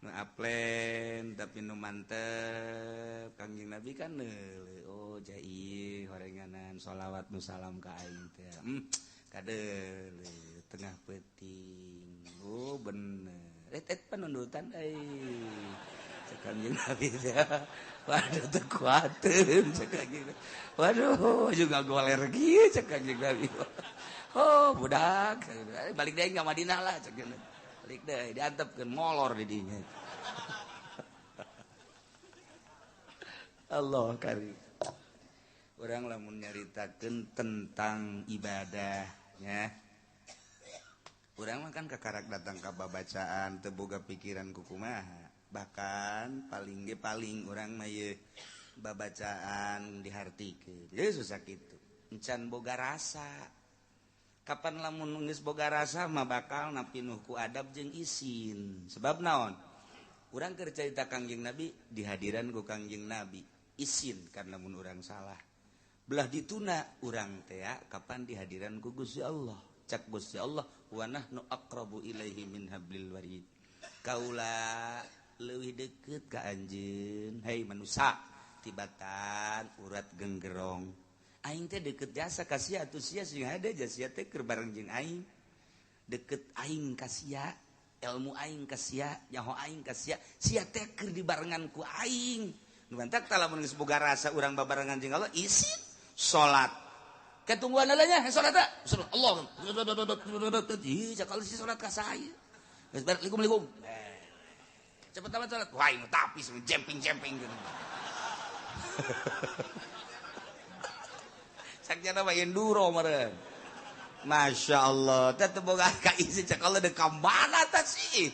nu aplen tapi nu mantep Kangjeng Nabi kan neuleuh oh jai horenganan sholawat nu salam ka aing teh kadeuleuh tengah peuting oh bener panunutan cek Kangjeng Nabi teh waduh teu kuateun cek Kangjeng waduh juga goler kieu cek Kangjeng Nabi oh budak balik deui ka Madinah lah cek balik deui diantepkeun molor di dinya Allah karim urang lamun nyaritakeun tentang ibadahnya urang mah kan kakarak datang ka babacaan teu boga pikiran ku kumaha bahkan paling urang mah ye babacaan dihartikeun ye susah kitu encan boga rasa kapan lamun geus boga rasa mah bakal napinuh ku adab jeung isin sebab naon urang keur carita Kangjeng Nabi dihadiran ku Kangjeng Nabi isin karena mun urang salah belah dituna urang teh kapan dihadiran ku Gusti Allah cak Gusti Allah wa nahnu aqrabu ilaihi min hablil warid kaula leuwih deukeut ka anjeun hei manusia tibatan urat genggerong aing teh deukeut jasa ka sia atuh sia sing hade sia teh keur bareng jeung aing deukeut aing ka sia ilmu aing ka sia nyaho aing ka sia teh keur dibarengan ku aing nu mantak tah lamun geus boga rasa urang babarengan jeung Allah isin salat ketungguan nya salat ta Allah ih cakal si salat ka saya geus bareng cepet amat salat wah ini tapi jumping gitu sakjana mah enduro meureun Masya Allah teu boga kaisi cak Allah de ka mana tah sih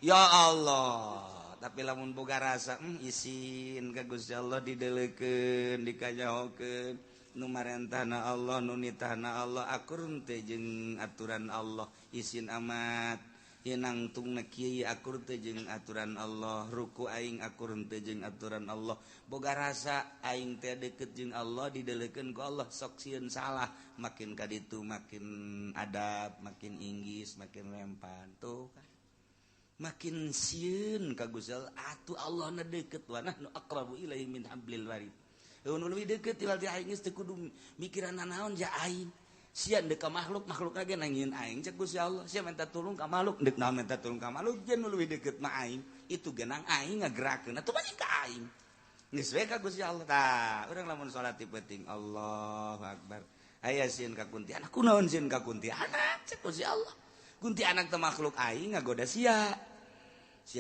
ya Allah tapi lamun boga rasa isin ka Gusti Allah dideleukeun dikanyahokeun nu marentahna Allah nu nitahna Allah akur teh jeung aturan Allah isin amat ye nangtungna kieu akur teh jeung aturan Allah ruku aing akur teh jeung aturan Allah boga rasa aing teh deukeut jeung Allah dideleukeun ku Allah sok sieun salah makin ka ditu makin adab makin inggis makin rempan tuh kan makin sieun ka Gusti Allah atuh Allah na deukeut wa nahnu aqrabu ilaihi min hablil warid nu leuwih deukeut ti aing geus teu kudu mikiran naon ja aing sia deuk ka makhluk lagi nangieun aing cek Gusti Allah sia minta tulung ka makhluk deuk naon minta tulung ka makhluk jen nu leuwih deukeut mah aing itu genang aing ngagerakeun atuh banyak ka aing geus we ka Gusti Allah tah urang lamun salat ti penting Allahu akbar aya sieun ka kuntilanak kunaon sieun ka kuntilanak cek Gusti Allah kuntilanak teh makhluk aing ngagoda sia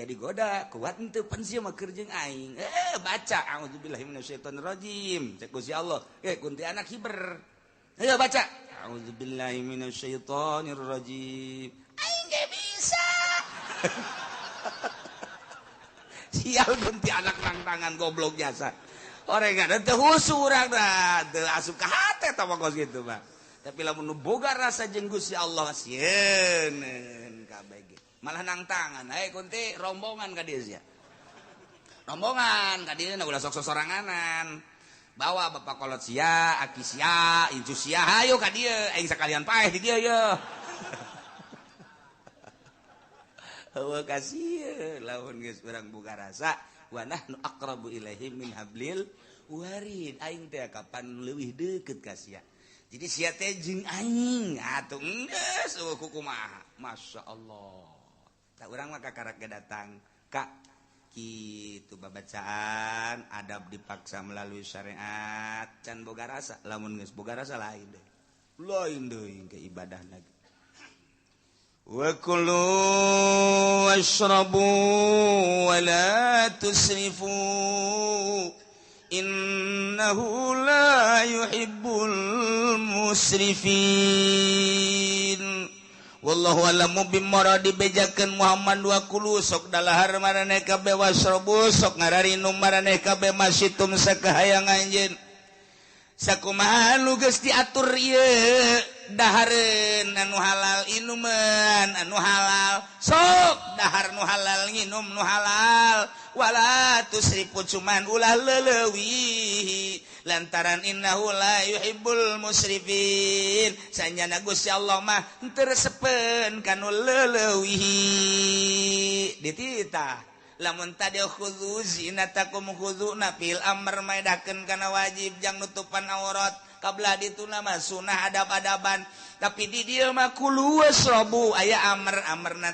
digoda kuat henteu pan sia mah keur jeung aing baca auzubillahi minasyaitonir rajim cek Gusti Allah kuntilanak hiber ayo baca auzubillahi minasyaitonir rajim aing ge bisa sial kuntilanak nang goblok jasa orengan teu husu urang da teu asup ka hate tah mah kitu mah tapi lamun nu boga rasa jeung Gusti Allah sieun kabeh ge malah nang tangan kunti rombongan ka dieu sia rombongan ka dieu ulah sok soranganan bawa bapak kolot sia aki sia incu sia hayo ka dieu aing sakalian paeh di dieu ye eueuh ka sieu lamun geus urang boga rasa wa nahnu aqrabu ilaihi min hablil warid aing teh kapan leuwih deukeut ka sia jadi sia teh jeung aing atuh geus kumaha masyaallah urang mah kakarake datang Kak kitu babacaan adab dipaksa melalui syariat can boga rasa lamun geus boga rasa lain deui ke ibadah lagi wa kulu washrabu wa la tusrifu innahu la yuhibbul musrifin wallahu a'lamu bimmaradi bejakeun Muhammad wa kulu sok dalahar maraneh kabeh wasrobu sok ngararinum maraneh kabeh masitum sakahayang anjeun sakumaha nu geus diatur ieu dahareun anu halal inuman anu halal sok dahar nu halal nginum nu halal wala tusrifu cuman ulah leulewi lantaran innahu la yuhibbul musrifin sanyana Gusti Allah mah teu resepen kanu leulewi dititah lamun tadi khudzu zinatakum khudzu fil amr maedakeun kana wajib jang nutupan aurat kabla dituna mah sunah adab-adaban tapi di dieu mah kulu wasrabu aya amr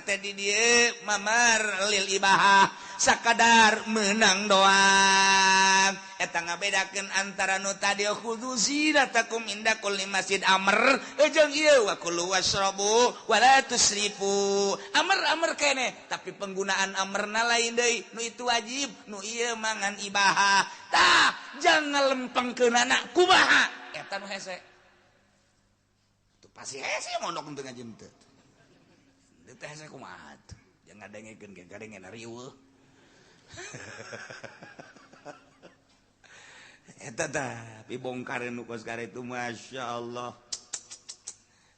teh di dieu mamar lil ibahah sakadar menang doang eta ngabedakeun antara nu tadi khudzu zinatakum inda kulli masjid amr jeung ieu wa kulu wasrabu wala tusrifu amr keneh tapi penggunaan amrna lain deui nu itu wajib nu ieu mangan ibahah tah jangan lempengkeunana kumaha eta nu hese tuh pasti hese mondok teu ngajem teu teh hese kumaha tuh jangan ngadengekeun ge gadengen riweuh eta tah pibongkareun nu kos karetu masyaallah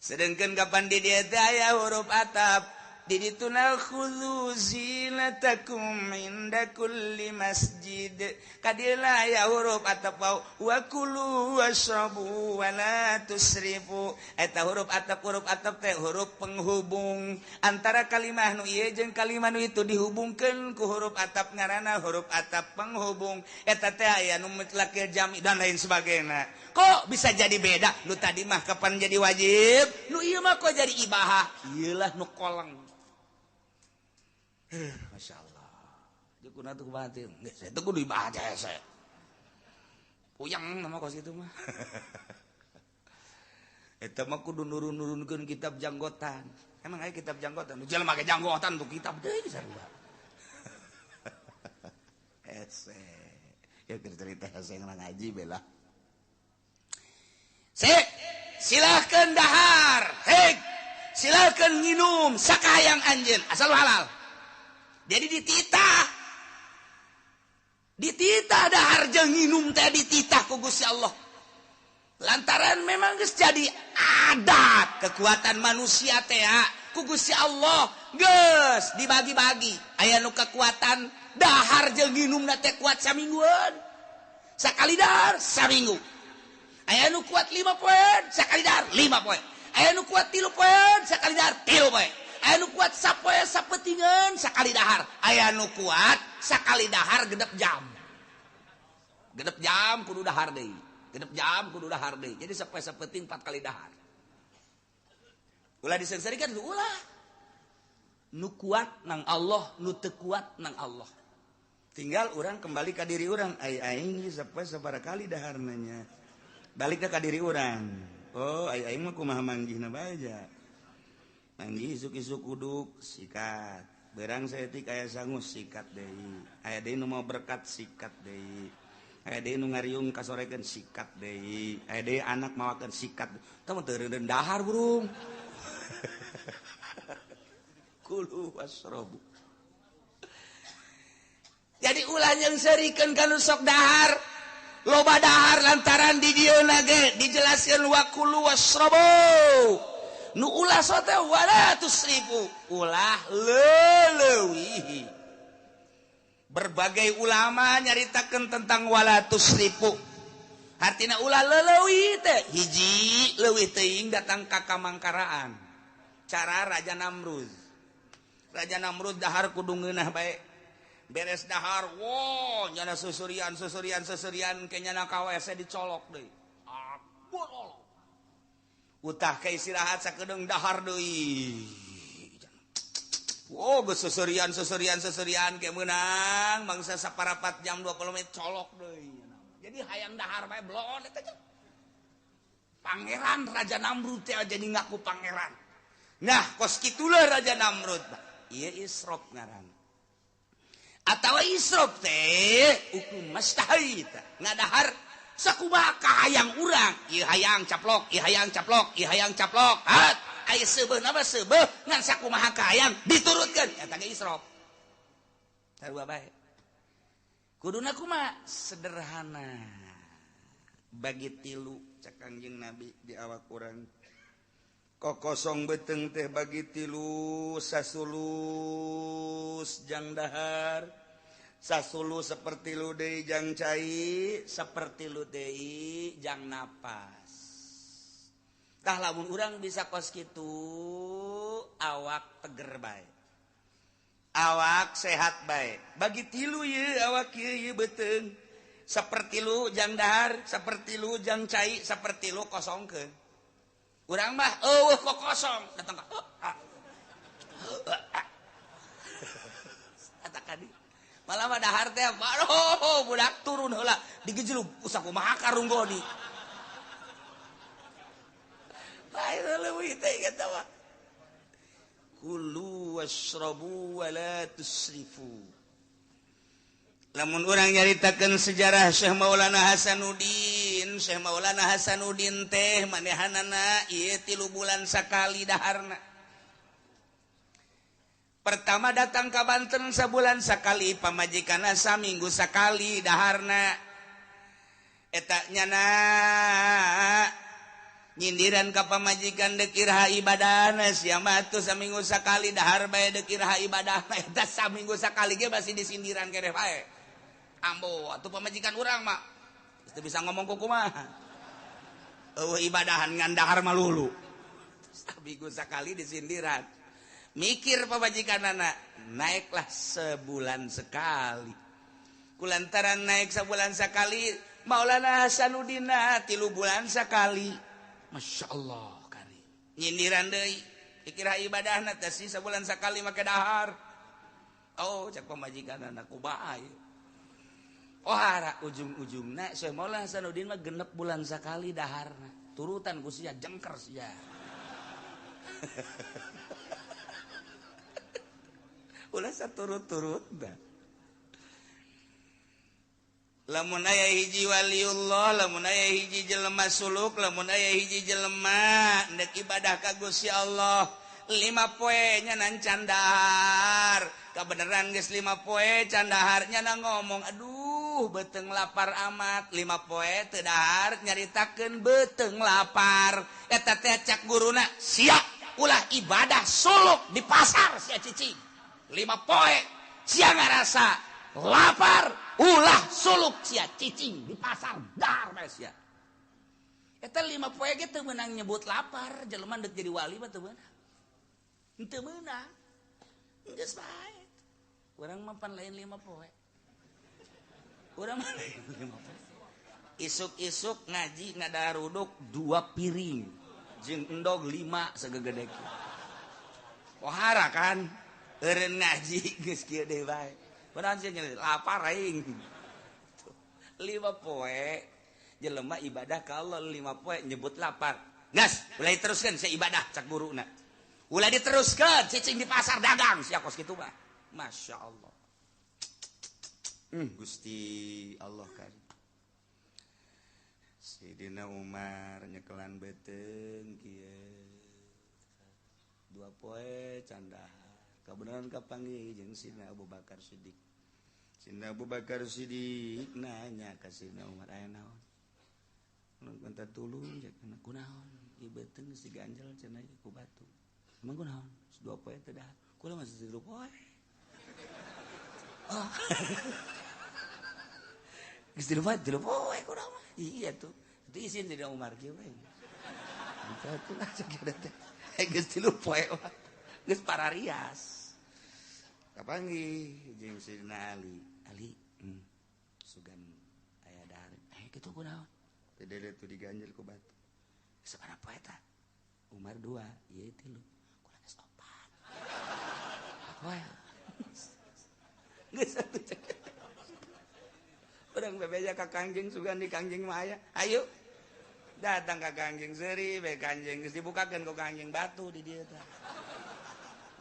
sedengkeun kapan di dieu teh aya huruf atap di dituna khudzu zinatakum inda kulli masjid kadila aya huruf atap wa kulu washrabu wa la tusrifu eta huruf atap teh huruf penghubung antara kalimah nu ieu jeung kalimah nu itu dihubungkeun ku huruf atap ngaranna huruf atap penghubung eta teh aya nu mutlaq jami dan lain sebagainya kok bisa jadi beda nu tadi mah kapan jadi wajib nu ieu mah kok jadi ibahah ieulah nu koleng Masya Allah jukuna tuh kumaha geus saya teh kudu ibahah saya puyang nama kos itu mah eta mah kudu nurun-nurunkeun kitab janggotan emang aya kitab janggotan nu jelema ge janggotan tuh kitab deui sarua hese ya cerita hese ngaji bela silahkeun dahar silahkeun nginum sakayang anjeun asal halal. Jadi dititah dahar jeung nginum teh dititah ku Gusti Allah. Lantaran memang geus jadi adat kekuatan manusia teh ku Gusti Allah geus dibagi-bagi. Aya nu kekuatan dahar jeung nginumna teh kuat samingguan. Sakali dahar saminggu. Aya nu kuat 5 poin sakali dahar 5 poin. Aya nu kuat 3 poin sakali dahar 3 poin. Aya nu kuat sapoe sapetingan sakali dahar aya nu kuat sakali dahar genep jam kudu dahar deui jadi sapoe sapeting 4 kali dahar ulah disengsarikeun ulah nu kuat nang Allah nu teu kuat nang Allah tinggal urang kembali ka diri urang aing sapoe sabaraha kali daharna nya balik ka diri urang oh aing mah kumaha manggihna bae manggi isuk-isuk uduk sikat berang saeutik aya sangus sikat deui aya deui nu mau berkat sikat deui aya deui nu ngariung kasorekeun sikat deui aya deui anak mawakeun sikat tah teu reureun dahar burung kulu wasrobu jadi ulah yang serikeun kanu sok dahar loba dahar lantaran di dieu ge dijelaskeun wa kulu wasrobu nu ulah sote wala tusrifu ulah leulewi berbagai ulama nyaritakeun tentang wala tusrifu artina ulah leulewi teh hiji leuwih teuing datang ka kamangkaraan cara Raja Namrud dahar kudu ngeunah bae beres dahar wo nyana susurian kenyana ka WC dicolok deui utah ke istirahat sakedeung dahar deui Wow, susurian kayak menang bangsa saparapat jam 20 menit colok deui. Jadi hayang dahar bae blon eta teh. Pangeran Raja Namrud teh jadi ngaku pangeran. Nah, kos kitulah Raja Namrud. Ieu Isrop ngaran. Atawa Isrop teh hukum mustahil ngadahar sakumaha ka hayang urang. Ieu hayang caplok, ieu hayang caplok, ieu hayang caplok. Hat, aya seubeuh na seubeuh ngan sakumaha ka hayang diturutkeun. Eta ge Isrop. Sarua bae. Kuduna kumaha? Sederhana. Bagi tilu cak Kangjeng Nabi di awak urang. Kok kosong beteng teh bagi tilu sasulus jang dahar. Sasulus seperti lu deui jang cai, seperti lu deui jang napas. Tah lamun urang bisa kos kitu awak teger bae. Awak sehat bae. Bagi tilu ye awak ye beteng. Seperti lu jang dahar, seperti lu jang cai, seperti lu kosongkeun. Urang mah kok kosong datang ka. Eta kadi. Malah mah dahar teh baru budak turun heula digejlug usak kumaha karunggoni. Lain leuwih teh eta mah. Kulu washrabu wa la tusrifu. Lamun urang nyaritakeun sejarah Syekh Maulana Hasanuddin, Syekh Maulana Hasanuddin teh manehanana ieu 3 bulan sakali daharna. Pertama datang ka Banten sabulan sakali, pamajikanna saminggu sakali daharna. Eta nyana nyindiran ka pamajikan dekirha ibadahna sia mah atuh saminggu sakali dahar bae dekirha ibadahna eta saminggu sakali ge basi disindiran keneh bae. Ambo atuh pamajikan urang mah teu bisa ngomong kumaha. Eueuh ibadahan ngan dahar mah lulu. Saminggu sakali disindiran. Mikir pamajikanana, naiklah sebulan sekali. Kulantaran naik sebulan sekali, Maulana Hasanuddin 3 bulan sekali. Masya Allah kari. Nyindiran deui. Dikira ibadahna teh sebulan sekali make dahar. Oh, cak pamajikanana kubae. Oh hara ujung-ujungna Syekh Maulana Hasanuddin mah 6 bulan sekali daharna. Turutan ku sia jengker sia. Ulah saturut-turut dah. Lamun aya hiji waliullah, lamun aya hiji jelema suluk, lamun aya hiji jelema ndek ibadah ka Gusti Allah 5 poe nya nan candahar. Kabeneran geus 5 poe candahar nya ngomong, aduh beteung lapar amat. 5 poe teu dahar nyaritakeun beteung lapar. Eta teh cak guruna, sia ulah ibadah suluk di pasar sia cicing. 5 poe sia ngarasa lapar ulah suluk sia cicing di pasar dahar bae sia. Eta 5 poe ge teu meunang nyebut lapar, jelema deuk jadi wali mah teu meunang. Henteu meunang. Geus bae. Urang mah pan lain 5 poe. Urang mah lain 5 poe. Isuk-isuk ngaji ngadaruduk 2 piring. Jeung endog 5 sagegede kieu. Pohara kan? Eureun ngaji geus kieu deui bae. Padahal sia nyeri lapar aing. 5 poe jelema ibadah ka Allah 5 poe nyebut lapar. Gas, ulah diteruskeun sia ibadah cak guruna. Ulah diteruskeun cicing di pasar dagang sia kos kitu mah. Masya Allah. Gusti Allah kan. Sidina Umar nyekelan beteung kieu. 2 poe candahar. Kabeneran kapanggih jeung Sidina Abu Bakar Siddiq. Sidina Abu Bakar Siddiq nanya ka Sidina Umar, aya naon? Mun minta tulung cek kunaon? Ieu beteung geus diganjel cenah ku batu. Emang kunaon? 2 poe teh dahar. Kula masih 3 poe. Oh. Geus 3 poe kunaon? Iya tuh. Itu isin Sidina Umar kieu we. Eta tuh cek teh. Geus 3 poe mah. Geus pararias. Kapanggih jeung Sidina Ali. Ali, sugan aya dahar. Kitu kunaon? Teh tu diganjel ku batu. Sabaraha poe eta? Umar 2, ieu 3. Kurang geus 4. Wah. Geus atuh cek. Urang bebeja ka Kangjeng sugan di Kangjeng mah aya. Ayo. Datang ka Kangjeng Seri, be Kangjeng geus dibukakeun ku Kangjeng batu di dieu teh.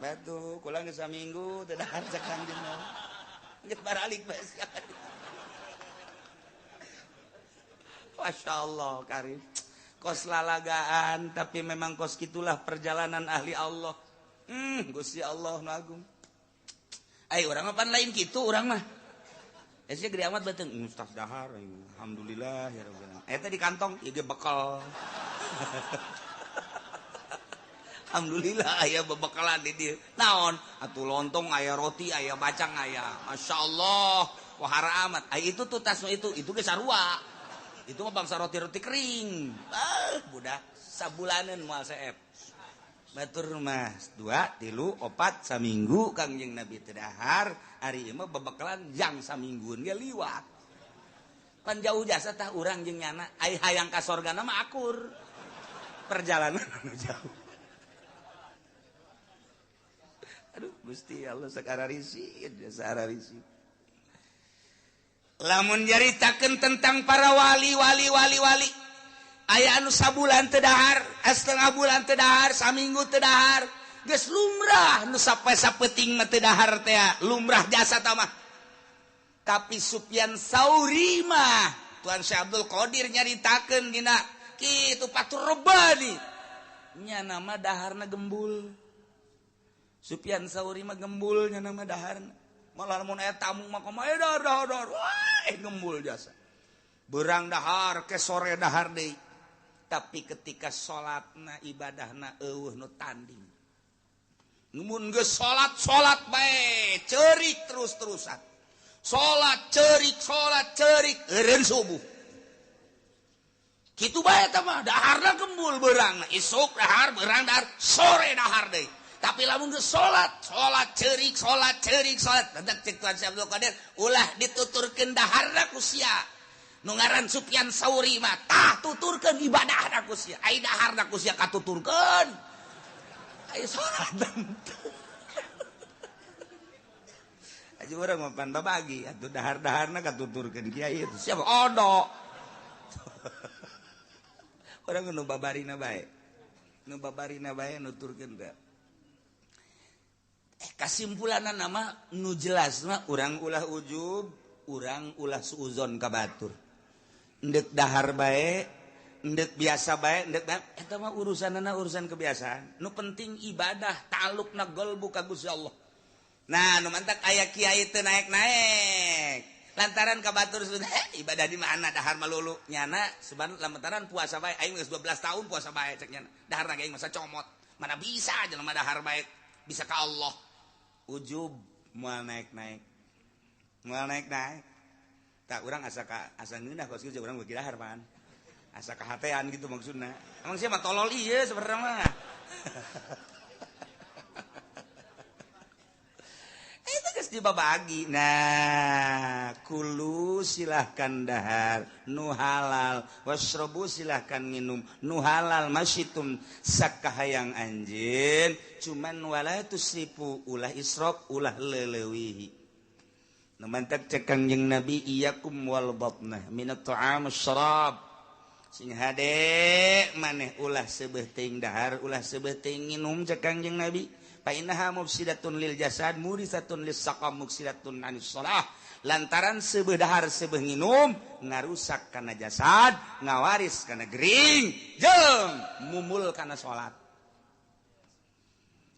Batu, kula geus saminggu teu dahar cek Kangjeng mah. Geus baralik bae sekali. Masya Allah Karim. Kos lalagaan tapi memang kos gitulah perjalanan ahli Allah. Gusti Allah nu agung. Ai urang mah pan lain kitu urang mah. Ese gede amat beuteung Ustaz dahar. Alhamdulillah ya rabbil alamin. Eta di kantong ieu ge bekal. Alhamdulillah aya bebekalan di dieu. Naon? Atuh lontong aya roti aya bacang aya. Masya Allah. Wahara amat. Ai itu tuh tas itu ge sarua. Itu mah bangsa roti-roti kering. Budak sabulanan moal seep. Batur mah 2, 3, 4 saminggu Kangjeng Nabi teu dahar, ari ieu mah bebekalan jang saminggueun ge liwat. Pan jauh jasa tah urang jeung nyana, ai hayang ka sorgana mah akur. Perjalanan anu jauh. Aduh, Gusti Allah sakararisi, sakararisi. Lamun nyaritakeun tentang para wali aya anu sabulan teu dahar, setengah bulan teu dahar, saminggu teu dahar, geus lumrah nu sape-sapeuting mah teu dahar teh lumrah jasa tah mah. Tapi Sufyan Tsauri mah Tuan Syekh Abdul Qadir nyaritakeun dina kitu Fathur Rabbani nya nama daharna gembul. Sufyan Tsauri mah gembul nya nama daharna. Malah mun aya tamu mah kumaha dahar. Wah, gembul jasa. Beurang dahar ke sore dahar deui. Tapi ketika salatna ibadahna eueuh nu tanding. Mun geus salat bae ceurik terus-terusan. Salat ceurik eureun subuh. Kitu bae eta mah daharna gembul beurangna. Isuk dahar, beurang dahar, sore dahar deui. Tapi lamun geus salat ceurik. Dadak cek Tuan Syekh Abdul Qadir ulah dituturkeun daharna ku sia. Nu ngaran Sufyan Tsauri mah tah tuturkeun ibadahna ku sia. Ai daharna ku sia katuturkeun. Ai salat. Aja urang mah pan babagi atuh dahar-daharna katuturkeun kiai itu siapa odo. Urang nu babarina bae. Nu babarina bae nuturkeun teh. Kasimpulanna nama nu jelas mah urang ulah ujub, urang ulah suuzon ka batur. Endek dahar bae, endek biasa bae, endek eta mah urusanna urusan kebiasaan. Nu penting ibadah, ta'alluqna qalbu ka Gusti Allah. Nah, nu mantak aya kiai teu naek-naek. Lantaran ka batur ibadah di mana dahar malulu nyana seban lantaran puasa bae aing geus 12 tahun puasa bae cek nyana. Daharna ge aing masa comot. Mana bisa jelema dahar bae bisa ka Allah. Ujub moal naik-naik. Tak urang asa ngeunah kos kieu urang bagi dahar pan. Asa kahatean gitu maksudna. Emang sia mah tolol ieu sebenarnya mah. Itu geus dibabagi. Nah, kulu silahkan dahar nu halal, wasrobu silahkan minum nu halal masyitum sakahayang anjeun, cuman wala tusrifu ulah israf ulah leulewihi. Nu mantak cek Kangjeng Nabi iyakum wal batnah minat ta'am syarab. Sing hade maneh ulah seubeuh teuing dahar ulah seubeuh teuing nginum cek Kangjeng Nabi. Fa innaha mufsidatun lil jasad murisatun lis saqam mufsidatun anis shalah. Lantaran seubeuh dahar seubeuh nginum ngarusak kana jasad, ngawaris kana gering, jeung mumul kana salat.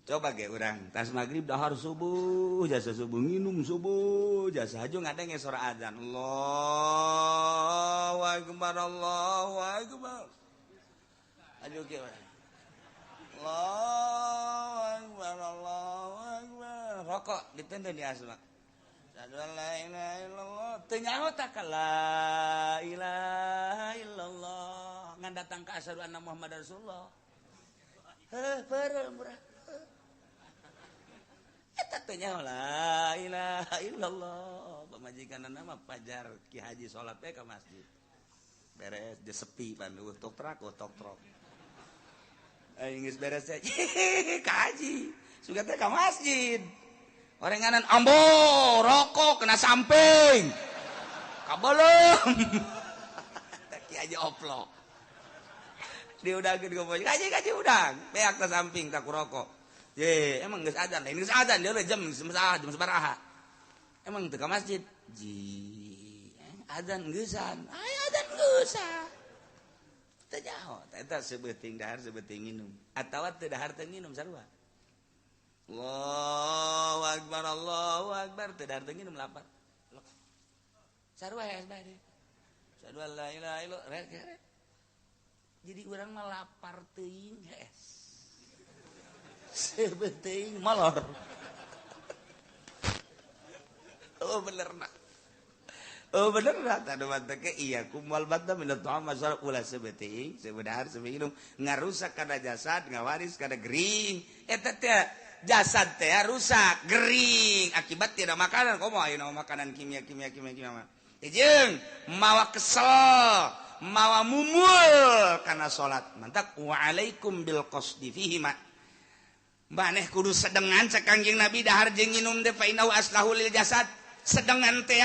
Coba ge urang tas magrib dahar subuh, jasa subuh nginum subuh, jasa haju ngadenge suara adzan. Allahu akbar, Allahu akbar. Aju ge urang. Allahu akbar, Allahu akbar. Rokok ditendeu di asma. Asyhadu la ilaha illallah. Teu nyaho tak la ilaha illallah. Ngan datang ka asyhadu anna Muhammadar Rasulullah. Peureuh murah. Eta teh nyaho la ilaha illallah. Pamajikanna nama pajar Ki Haji salat teh ka masjid. Beres di sepi pan tok trok. Geus beres teh ka haji. Sugan teh ka masjid. orenganan ambo rokok kena samping kabelum kiai oplok diudageun ku bos kaji udang beak ke samping tak rokok ye emang geus adzan lain geus adzan dia jam sabaraha emang teu ka masjid ji adzan geusan aya adzan geusan teu nyaho eta sebeuting dahar sebeuting nginum atawa teu dahar teu nginum sarua Allahu akbar teu dahar teu nginum lapar sarua ya asbade sarua la ilaha illallah jadi urang mah lapar teuing hees sebeuting molor oh bener na tadu mah teh iya kumal batta min ta'am masal ulah sebeuting sebenarnya sebelum ngarusak kana jasad ngawaris kana gering eta teh jasad teh rusak gering akibat tidak makanan komo ayeuna makanan kimia mah jeung mawa kesel mawa mumul kana salat mantap wa alaikum bil qasdi fihi ma maneh kudu sedengan cek Kangjeng Nabi dahar jeung nginum teh fa inau aslahu lil jasad sedengan teh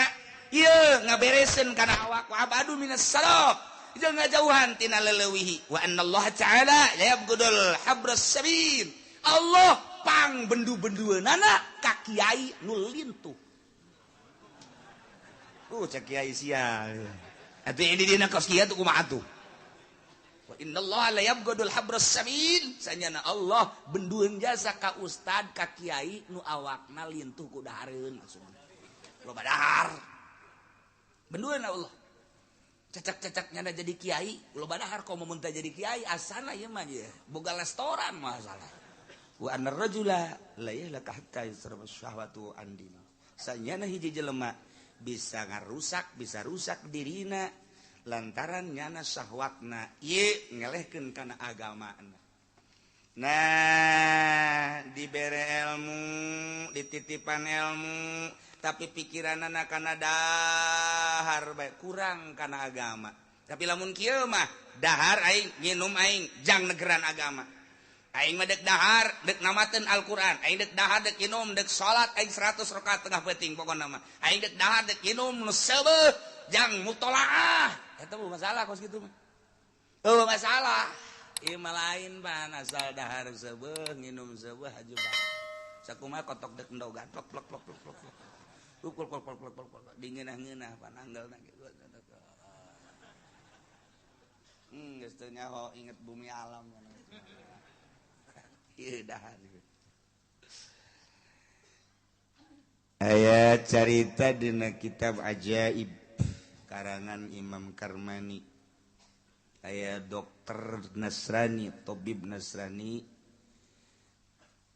ieu ngabereseun kana awak wa abadu minas sarab jeung ngajauhan tina leuwih wa annallaha ta'ala la yabghudul habras sabil Allah pang bendu-bendueunana ka kiai nu lintuh cek kiai sia atuh ini dina kos kiai tuh kumaha atuh wa innallaha la yabghudul habras sabil sanyana Allah bendueun jasa ka ustad ka kiai nu awakna lintuh ku dahareun loba dahar bendueun Allah cacak-cacak nyana jadi kiai loba dahar komo mun teh jadi kiai asana ieu mah ye boga restoran masalah wa annar rajula la yahlaka hatta yusraba syahwatu andina sanyana hiji jelema bisa ngarusak bisa rusak dirina lantaran nyana syahwatna ieu ngelehkeun kana agamana nah dibere ilmu dititipan ilmu tapi pikiranana kana dahar bae kurang kana agama tapi lamun kieu mah dahar aing nginum aing jang negeran agama aing mah dek dahar dek namateun Al-Qur'an aing dek dahar dek nginum dek salat aing 100 rakaat tengah peuting pokona mah aing dek dahar dek nginum nu seubeuh jang mutolaah eta mah masalah kos kitu mah heuh masalah ieu mah lain pan asal dahar seubeuh nginum seubeuh hajuba sakumaha kotok dek endogan plok plok plok plok plok plok dingeunah-ngeunah pananggalna kitu geus teu nyaho inget bumi alam ieu dahar aya carita dina kitab ajaib karangan Imam Karmani aya dokter Nasrani tabib Nasrani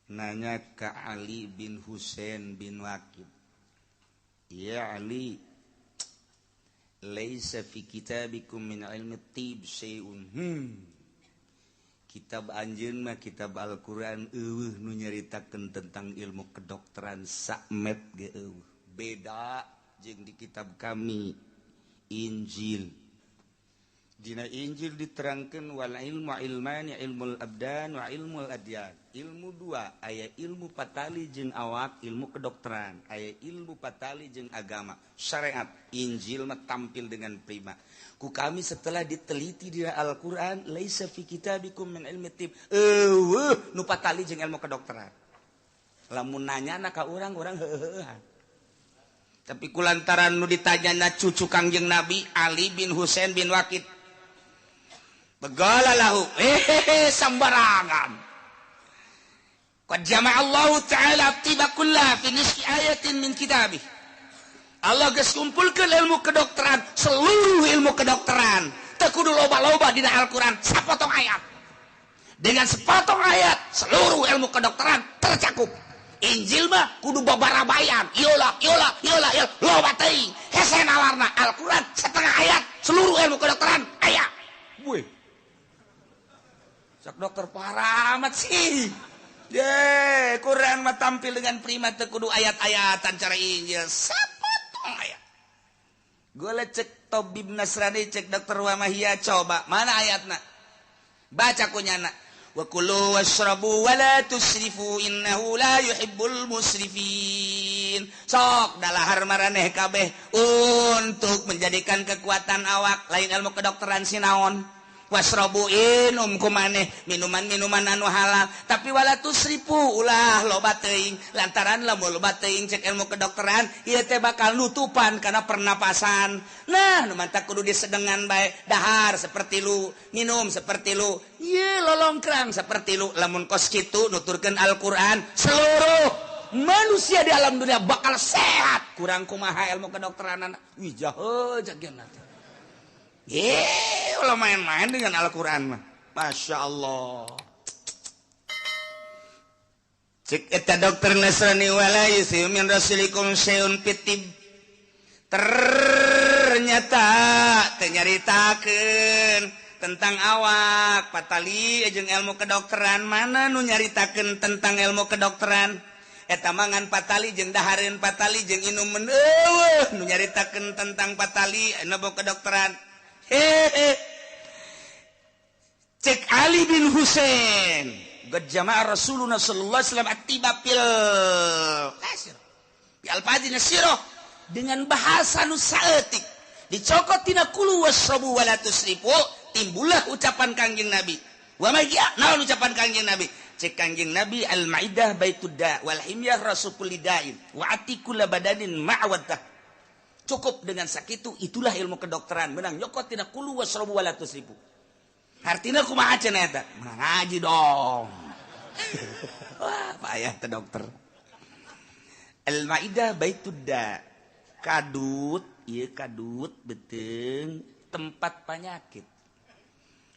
nanya ka Ali bin Husain bin Waqid ya Ali laisa fi kitabikum min ilmi tib syai'un kitab anjeun mah kitab Al-Qur'an eueuh nu nyaritakeun tentang ilmu kedokteran sakmet ge eueuh beda jeung di kitab kami Injil dina Injil diterangkeun wal ilmu ilmani ilmul abdan wa ilmul adyan ilmu dua aya ilmu patali jeung awak ilmu kedokteran aya ilmu patali jeung agama syariat Injil mah tampil dengan prima ku kami setelah diteliti di Al-Qur'an laisa fi kitabikum min ilmi tib eueuh nu patali jeung ilmu kedokteran lamun nanyana ka urang heuheuhan tapi kulantaran nu ditanyana cucu Kangjeng Nabi Ali bin Husain bin Waqid begala lahu sambarangan qad jama'a Allah ta'ala tiba kullah fi nisfi ayatin min kitabih Allah geus kumpulkeun ilmu kedokteran seluruh ilmu kedokteran teu kudu loba-loba dina Al-Qur'an sapotong ayat dengan sepotong ayat seluruh ilmu kedokteran tercakup Injil mah kudu babarabayan ieulah loba teuing hese nalarna Al-Qur'an setengah ayat seluruh ilmu kedokteran aya buih sok dokter parah amat sih ye Quran mah tampil dengan prima teu kudu ayat-ayatan cara Injil sapotong ayat gole cek tabib Nasrani cek dokter Wamahia coba mana ayatna baca kunyana wa kulu washrabu wa la tusrifu innahu la yuhibbul musrifin. Sok dalahar maraneh kabeh untuk menjadikan kekuatan awak lain ilmu kedokteran sinaon. Wasrobu inum kumaneh minuman-minuman anu halal tapi wala tusrifu ulah loba teuing lantaran lamun loba teuing cek ilmu kedokteran ieu teh bakal nutupan kana pernapasan. Nah nu mantap kudu disedengan bae dahar seperti lu minum seperti lu ieu lolongkrang seperti lu lamun kos kitu nuturkeun Al-Qur'an seluruh manusia di alam dunia bakal sehat kurang kumaha ilmu kedokteran wih jahe jageuna teh. Ulah main-main dengan Al-Quran mah. Masya Allah. Cek eta dokter Nasrani wala yusiu min rasulikum syai'un fitib. Ternyata nyaritakeun tentang awak patali jeung ilmu kedokteran mana nu nyaritakeun tentang ilmu kedokteran. Eta mangan patali jeung dahareun patali jeung inumeun nu nyaritakeun tentang patali ilmu kedokteran. Cek Ali bin Husain gejamaah Rasulullah sallallahu alaihi wasallam atiba fil al-fadhi nasirah dengan bahasa nu saeutik dicokot tina kulu wasrabu wala tusrifu timbullah ucapan Kangjeng Nabi wa magia naon ucapan Kangjeng Nabi cek Kangjeng Nabi al-maidah baitud da wal himyah rasul lidain wa atikul badanin ma'wadah. Cukup dengan sakitu itulah ilmu kedokteran menang nyokot tina kulu wasrabu wala tusrifu. Artina kumaha cenah eta? Ngaji dong. Wah, payah teh dokter. Al-Maidah baitud da. Kadut, ieu kadut beteung tempat penyakit.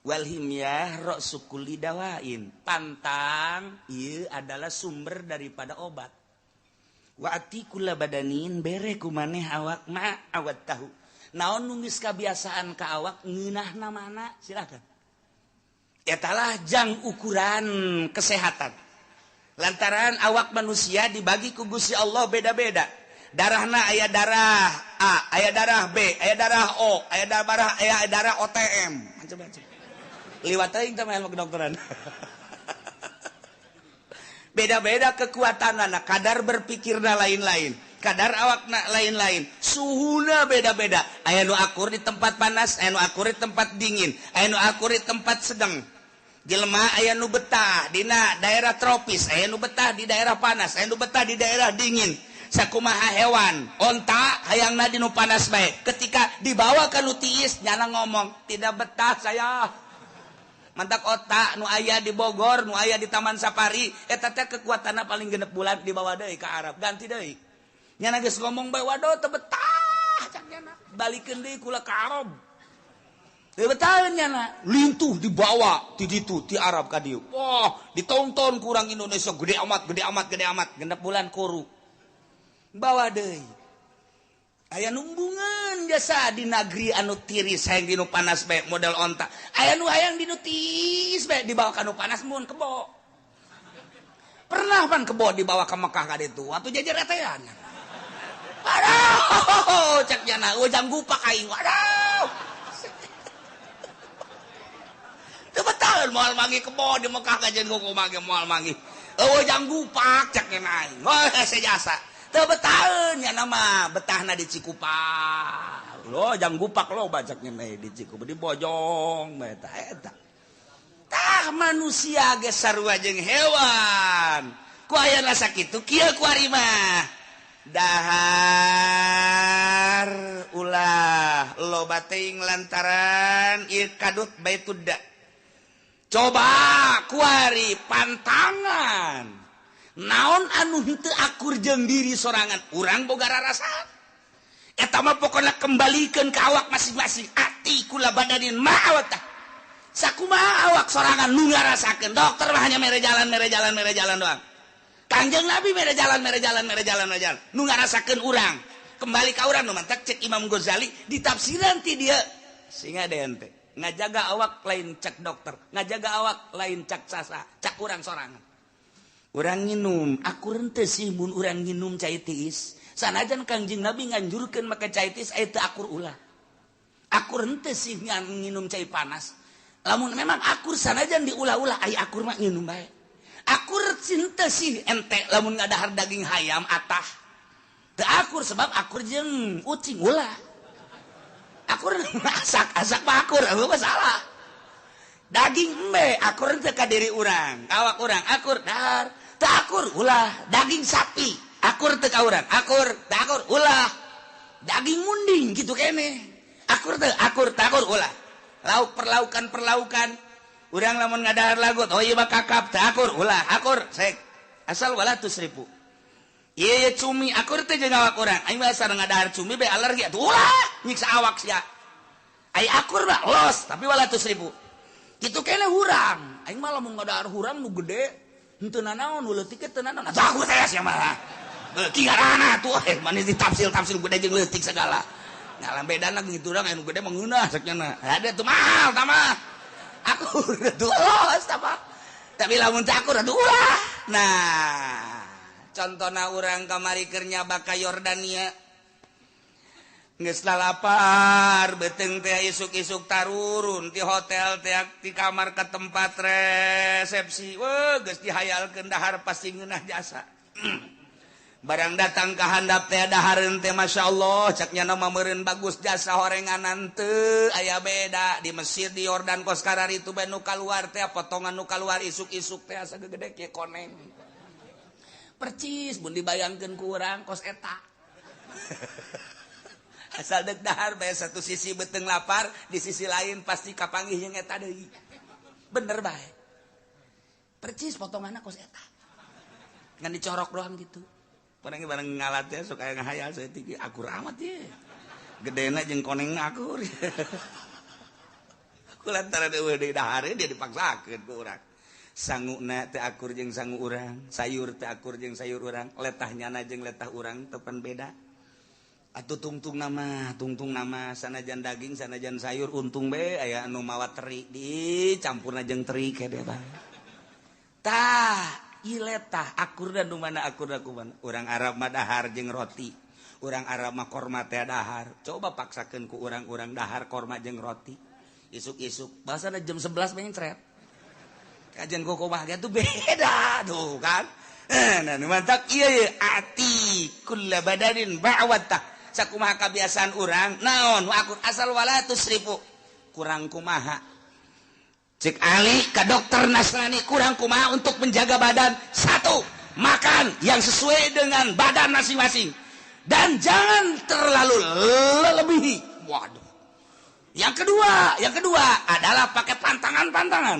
Wal himyah ra'su kulli dawain. Pantang ieu adalah sumber daripada obat. Wa atikul badanin bere kumaneh awak ma awat tahu. Naon nu geus kabiasaan ka awak ngeunahna mana? Silakan. Etalah jang ukuran kesehatan. Lantaran awak manusia dibagi ku Gusti Allah beda-beda. Darahna aya darah A, aya darah B, aya darah O, aya darah OTM. Macam-macam. Liwat teuing teh ilmu kedokteran. Beda-beda kekuatanana, kadar berpikirna lain-lain, kadar awakna lain-lain, suhuna beda-beda. Aya nu akur di tempat panas, aya nu akur di tempat dingin, aya nu akur di tempat sedang. Jelema aya nu betah dina daerah tropis, aya nu betah di daerah panas, aya nu betah di daerah dingin. Sakumaha hewan, onta hayangna di nu panas bae. Ketika dibawa ka nu tiis, nyana ngomong, "Tidak betah saya." Mantak otak nu aya di Bogor, nu aya di Taman Safari, eta teh kekuatanna paling genep bulan dibawa deui ka Arab, ganti deui. Nyana geus ngomong bae waduh teu betah cak nyana. Balikeun deui kula ka Arab. Teu betah nyana, lintuh dibawa ti ditu ti Arab ka dieu. Wah, ditonton ku urang Indonesia gede amat, genep bulan koru. Bawa deui. Aya numbungan jasa di negeri anu tiris hayang di nu panas bae model onta. Aya nu hayang di nu tiis bae dibawa ka nu panas mun kebo. Pernah pan kebo dibawa ka Mekah ka ditu atuh jajar etean. Aduh, cek jana ujang gupak aing. Waduh. Teu betah moal mangi kebo di Mekah ka jeung kumaha ge moal mangi. Ujang gupak cek jana aing. Wah, sejasa. Teu betaheun nya nama betahna di Cikupa. Lo jang gupak lo bacaknya di Cikupa di Bojong eta. Tah manusia ge sarua jeung hewan. Ku ayeuna sakitu kieu ku ari mah. Dahar ulah loba teuing lantaran ieu kadut baitud da. Coba ku ari pantangan. Naon anu henteu akur jeung diri sorangan urang boga rarasaan eta mah pokona kembalikeun ka awak masing-masing ati kula badanin ma'awatah sakumaha awak sorangan nu ngarasakeun dokter mah hanya mere jalan doang Kangjeng Nabi mere jalan nu ngarasakeun urang kembali ka urang nu mantak cek Imam Ghazali ditafsiran ti dieu singa deun teh ngajaga awak lain cek dokter ngajaga awak lain cek sasa cek urang sorangan. Urang nginum, aku rente sih mun urang nginum cai tiis. Sanajan Kangjeng Nabi nganjurkeun make cai tiis aya teu akur ulah. Aku rente sih nginum cai panas. lamun memang akur sanajan diulah-ulah ai akur mah nginum bae akur cinta sih ente lamun ngadahar daging hayam atah teu akur sebab akur jeung ucing ulah akur asak mah akur apa salah daging embe akur teu ka diri urang awak urang akur dahar teu akur ulah daging sapi akur teu ka urang akur teu akur ulah daging munding gitu kene akur teu akur teu akur ulah lauk perlaukan urang lamun ngadahar lagut oh ieu mah kakap teu akur ulah akur sek asal wala tusrifu ieu cumi akur teh jeung awak urang aing mah sareng ngadahar cumi be alergi atuh ulah nyiksa awak sia ai akur mah los tapi wala tusrifu kitu keneh hurang aing mah lamun ngadahar hurang nu gede henteu nanaon nu leutik teh nanaon atuh aku teh sia mah beuki ngaranna tuh manis ditafsir gede jeung leutik segala ngalam bedana gitu urang anu gede mah ngeunah sakjana ada tuh mahal tah mah akur atuh los tah mah tapi lamun teh akur atuh ulah nah contohna urang kamari keur nyaba ka Yordania geus lalapar beuteung teh isuk-isuk tarurun ti hotel teh ti kamar ke tempat resepsi geus dihayalkeun dahar pasti ngeunah jasa barang datang ka handap teh dahareun teh masyaallah caknya nama meureun bagus jasa horenganan teu aya beda di Mesir di Yordan kos karari itu bae nu kaluar teh potongan nu kaluar isuk-isuk teh asa gede ke koneng percis mun dibayangkeun ku urang kos eta asal deuk dahar bae satu sisi beuteung lapar di sisi lain pasti kapanggih jeung eta deui bener bae percis potonganna kos eta ngan dicorok doang gitu bareng ngalat ya sok aya ngahayal saeutik akur amat ye gedena jeung konengna akur kulantaran eueuh deui dahare dia dipaksakeun ku urang sanguna teh akur jeung sangu urang sayur teh akur jeung sayur urang letahnyana jeung letah urang teu pan beda atuh tungtung nama sanajan daging sanajan sayur untung be aya anu mawa teri dicampurna jeung teri kede bae tah iletah akur dan mana akur da kumaha urang Arab mah dahar jeung roti urang Arab mah korma teh dahar coba paksakeun ku urang-urang dahar korma jeung roti isuk-isuk bahasana jam 11 mencret kajian kumaha ge tuh beda tuh kan nah nu mantak ieu ati kullu badanin ba'watah sakumaha kabiasaan urang naon akur asal wala tusrifu kurang kumaha cek Ali ke dokter Nasrani kurang kumaha untuk menjaga badan satu makan yang sesuai dengan badan masing-masing dan jangan terlalu melebihi waduh yang kedua adalah pakai pantangan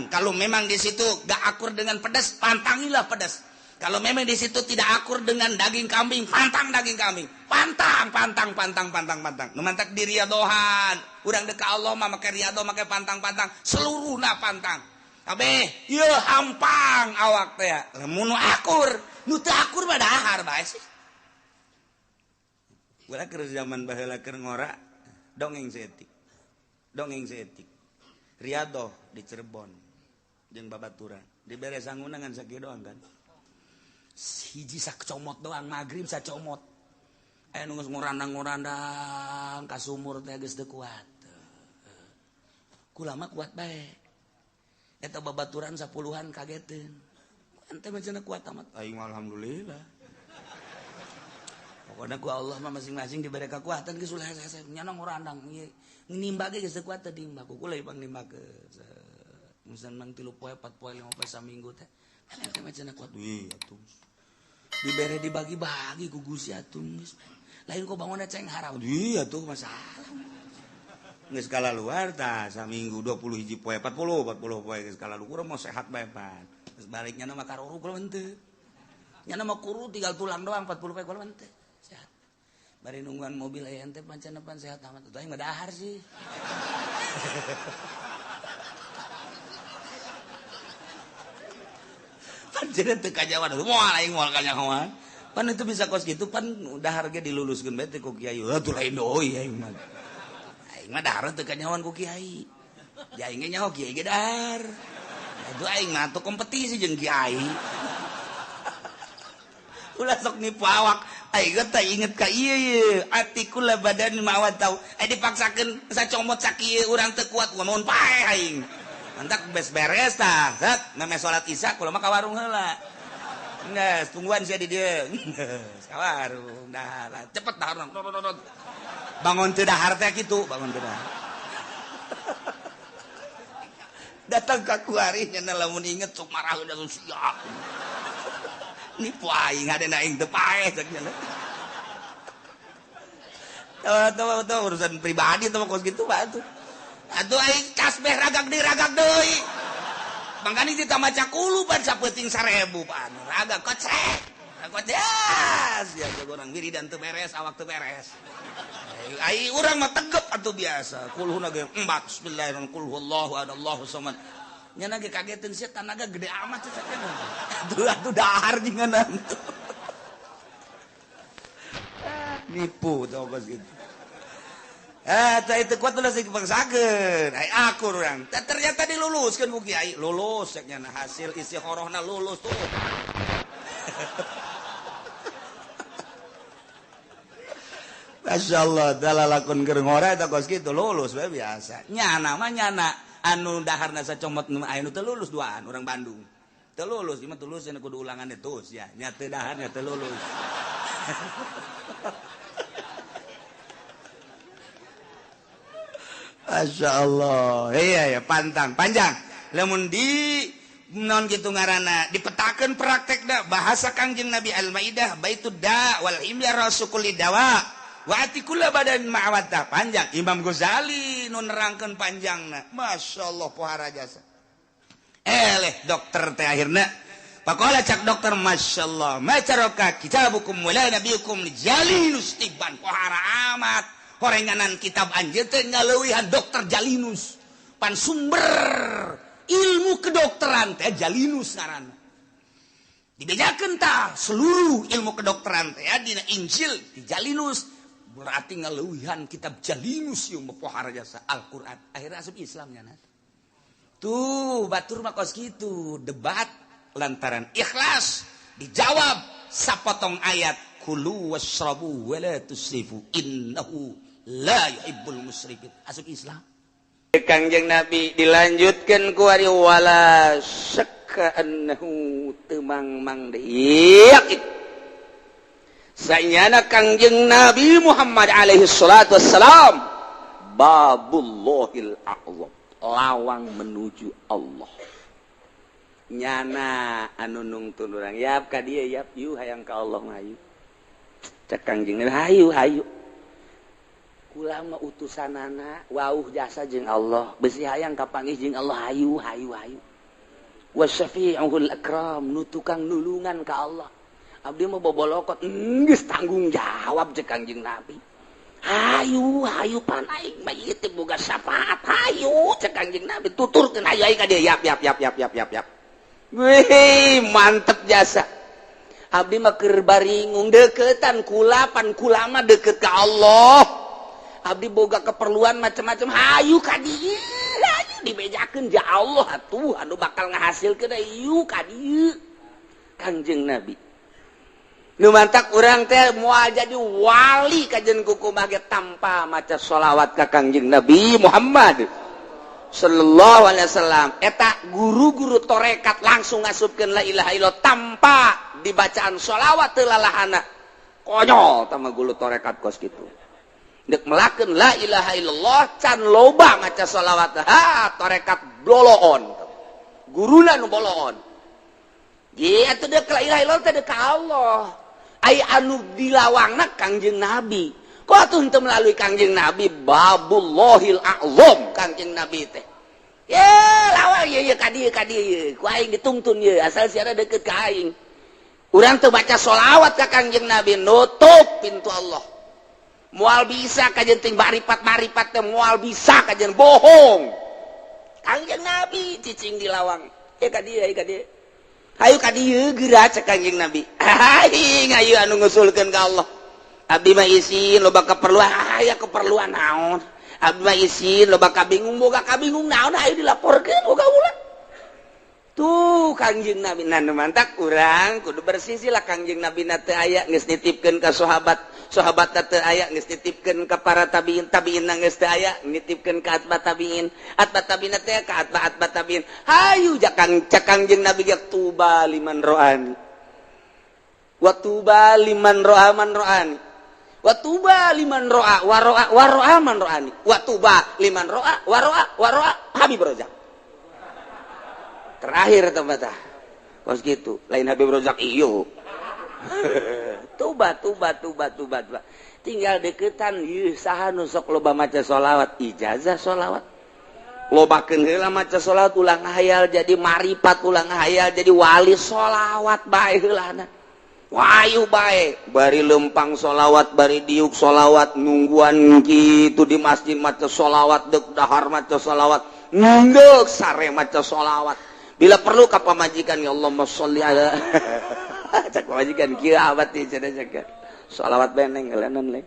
kalau memang di situ gak akur dengan pedas pantangilah pedas kalau memang di situ tidak akur dengan daging kambing pantang daging kambing pantang nu mantak di riadohan urang deuk ka Allah mah make riado make pantang seluruhna pantang kabeh ieu hampang awak teh lamun akur nu teu akur mah dahar bae sih ulah keur zaman baheula keur ngora dongeng seetik riado di Cirebon jeung babaturan dibere sanguna ngan sakieu doang kan hiji sakcomot doang magrib sacomot aya nu geus ngurandang ka sumur teh geus teu kuat kula mah kuat bae eta babaturan 10-an kageteun ente mah cenah kuat amat aing mah alhamdulillah pokona ku Allah mah masing-masing dibere kekuatan geus ulah hese nyana ngurandang nimba ge geus teu kuat teh nimba ku kula ipang nimba ke musan mang 3 poe 4 poe 5 poe saminggu teh ente mah cenah kuat wih atuh dibere dibagi-bagi ku Gusti atuh lain kok bangunnya ceng harau iya tuh masalah geus skala luar tah saminggu 20 hiji poe 40 poe geus skala luar mau sehat bae pan geus baliknya mah karuru kula henteu nyana mah kuru tinggal tulang doang 40 poe kula henteu sehat bari nungguan mobil aya ente pancen pan sehat amat tah aing dahar sih jadi teu kajawan moal aing moal kanyahoan pan itu bisa kos gitu pan udah harga diluluskeun bae teh ku kiai atuh lain deui aing mah dahar teu kanyahoan ku kiai ya aing ge nyaho kiai ge dahar atuh aing mah tuh kompetisi jeung kiai ulah sok nipu awak aing teh inget ka ieu atikul badan mawat tau dipaksakeun sacomot sakieu urang teu kuat kumaha pae aing Mantak beres tah. Zat, meme salat Isya kula mah ka warung heula. Nges, tungguan sia di dieu. Ka warung. Dah, cepet dahar. Bangun teu dahar teh kitu, bangun teu dahar. Datang ka kuari nya lamun inget sok marah udah siap. Nipu aing ngadena aing teu paeh cek nya. Tuh, urusan pribadi tuh kos gitu Pak tuh. Atuh aing kasbeh ragak deui. Mangkani kita maca kulu pan sapeuting 1000 pan. Ragak kocrek. Koces ya orang wiridan teu beres, awak teu beres. Ai urang mah tegep atuh biasa. Kulhuna ge embat bismillahirrahmanirrahim qul huwallahu ahad Allahu samad. Nya ge kageteun sia tanaga gede amat cenah. Atuh dahar jinganan tuh. Nipu tuh kos gitu. Itu kuat ulah dipaksakeun. Ai akur urang. Ternyata diluluskeun ku kiai. Lulus nya hasil isi horohna lulus tuh. Masyaallah dalalakun keur ngora eta kos kitu lulus we biasa. Nyana mah nyana anu daharna sacomot nu aya nu teu lulus duaan urang Bandung. Teu lulus ieu mah teu lulus anu kudu ulangan etus ya. Nya teu dahar nya teu lulus. Masyaallah. Iya ya pantang panjang. Lamun di non gitu ngaranna dipetakeun praktekna bahasa Kangjeng Nabi Al-Maidah baitud da wal imya rasukul dawa. Wa atikulla badan ma'awata panjang Imam Ghazali nu nerangkeun panjangna masyaallah pohara jasa dokter teh akhirna pakola cak dokter masyaallah macaraka kitabukum wala nabiyukum Jalinus Tiban pohara amat horenganan kitab anjeun teh ngaleuwihan dokter Jalinus pan sumber ilmu kedokteran teh Jalinus ngaranna dibejakeun tah seluruh ilmu kedokteran teh dina Injil di Jalinus berarti ngaleuwihan kitab Jalinus yung pohara jasa Al-Qur'an akhirnya asup Islamnya nah. Tuh batur mah kos kitu debat lantaran ikhlas dijawab sapotong ayat kulu wasrabu wala tusrifu innahu la yuhibbul musrifin asup Islam. Kangjeng Nabi dilanjutkan ku ari wala syakka annahu temang-mang deui yakin Sayyana Kangjeng Nabi Muhammad alaihi salatu wassalam babullahil a'zam lawang menuju Allah nyana anu nungtun urang yap ka dieu yap yu hayang ka Allah hayu cek Kangjeng Nabi hayu kula mah utusanana wauh jasa jeung Allah besi hayang kapanggih jeung Allah hayu wasyafi'ul akram nu tukang nulungan ka Allah abdi mah bobolokot geus tanggung jawab cek Kangjeng Nabi hayu pan aing mah ieu teh boga syafaat hayu cek Kangjeng Nabi tuturkeun hayu aing ka dieu yap weh mantep jasa abdi mah keur baringung deukeutan kulapan kulama deukeut ka Allah abdi boga keperluan macam-macam hayu ka dieu hayu dibejakeun ja Allah atuh anu bakal ngahasilkeun hayu ka dieu Kangjeng Nabi nu mantak urang teh moal jadi wali kajen kukumah ge tanpa maca sholawat ka Kangjeng Nabi Muhammad sallallahu alaihi wasallam eta guru-guru torekat langsung ngasupkeun la ilaha illallah tanpa dibacaan sholawat teu lalahana konyol tama guru torekat kos kitu deuk melakeun la ilaha illallah can loba maca sholawat torekat boloon guruna nu boloon ye atuh deuk la ilaha illallah teh deuk ka Allah ai anu dilawangna Kangjeng Nabi kok atuh henteu melalui Kangjeng Nabi babullahil a'zam Kangjeng Nabi teh ye lawang ye ka dieu ku aing ditungtun ye asal siara deukeut ka aing urang teu baca sholawat ka Kangjeng Nabi nutup pintu Allah moal bisa kajen ting baripat-baripat teh moal bisa kajen bohong Kangjeng Nabi cicing dilawang ye ka dieu hayu ka dieu geura cek Kangjeng Nabi aing ayu anu ngusulkeun ka Allah abdi mah isin loba keperluan aya keperluan naon abdi mah isin loba kabingung boga kabingung naon ayo dilaporkeun boga ulah tuh Kangjeng Nabi mantak kurang kudu bersisilah Kangjeng Nabi teu aya geus nitipkeun ka sahabat teu aya geus nitipkeun ka para tabiin geus teu aya nitipkeun ka atba tabiin teh ka atba tabiin hayu cak Kangjeng Nabi geus tuba liman roani wa tuba liman roa man roani wa tuba liman roa wa roa man roani wa tuba liman roa wa roa Habib Rozak terakhir tempat kos gitu lain Habib Rozak iyo tuba tinggal deketan ieu saha nu sok loba maca sholawat ijazah sholawat lobakeun heula maca sholawat ulang hayal jadi marifat ulang hayal jadi wali sholawat bae heulana wayu bae bari lempang sholawat bari diuk sholawat nungguan kitu di masjid maca sholawat deuk dahar maca sholawat ngeuk sare maca sholawat bila perlu ka pamajikan ya Allahumma sholli ala cak pamajikan kieu abad teh cenah cak sholawat beneng ngelanan le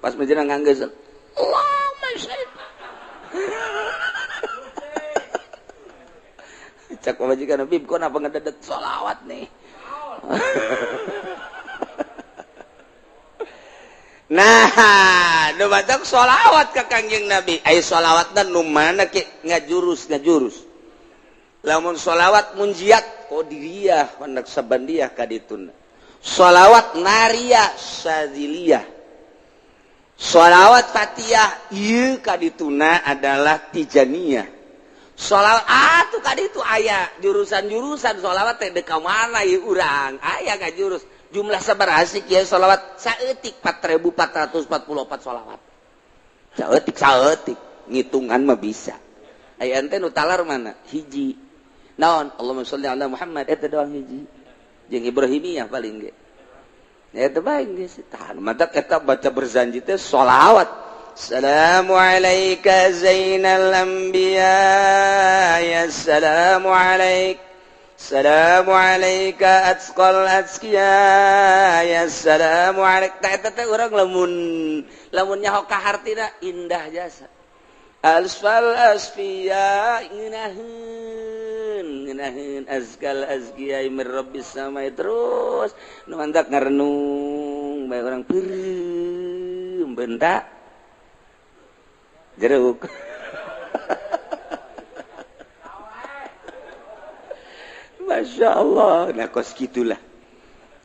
pas menjelang nganggeus Allahumma sholli cak pamajikan Habib kok napa ngededet sholawat nih nah nu batak sholawat ka Kangjeng Nabi ai sholawatna nu mana ke ngajurus lamun sholawat munjiat qadiriyah hendak sabandiyah ka dituna sholawat nariyah syadziliyah sholawat fatihah ieu ka dituna adalah tijaniyah sholawat atuh ka ditu aya jurusan-jurusan sholawat teh deka mana ieu urang aya ka jurus jumlah sabaraha sih kieu sholawat saeutik 4444 sholawat saeutik ngitungan mah bisa aya ente nu talar mana hiji naon Allahumma sholli ala Muhammad eta doang hiji jeung Ibrahimiyah paling ge eta bae geus tahan matak eta baca berzanji teh sholawat assalamu alayka zainal anbiya ya assalamu alayka atqal azkiya ya assalamu alayka eta teh urang lamun nyaho ka hartina indah jasa alsfal asfiya ngeunaheun azkal azkiya mir rabbis samai terus nu mantak ngarenung bae urang peureum benta jeruk Masya Allah nah kos gitulah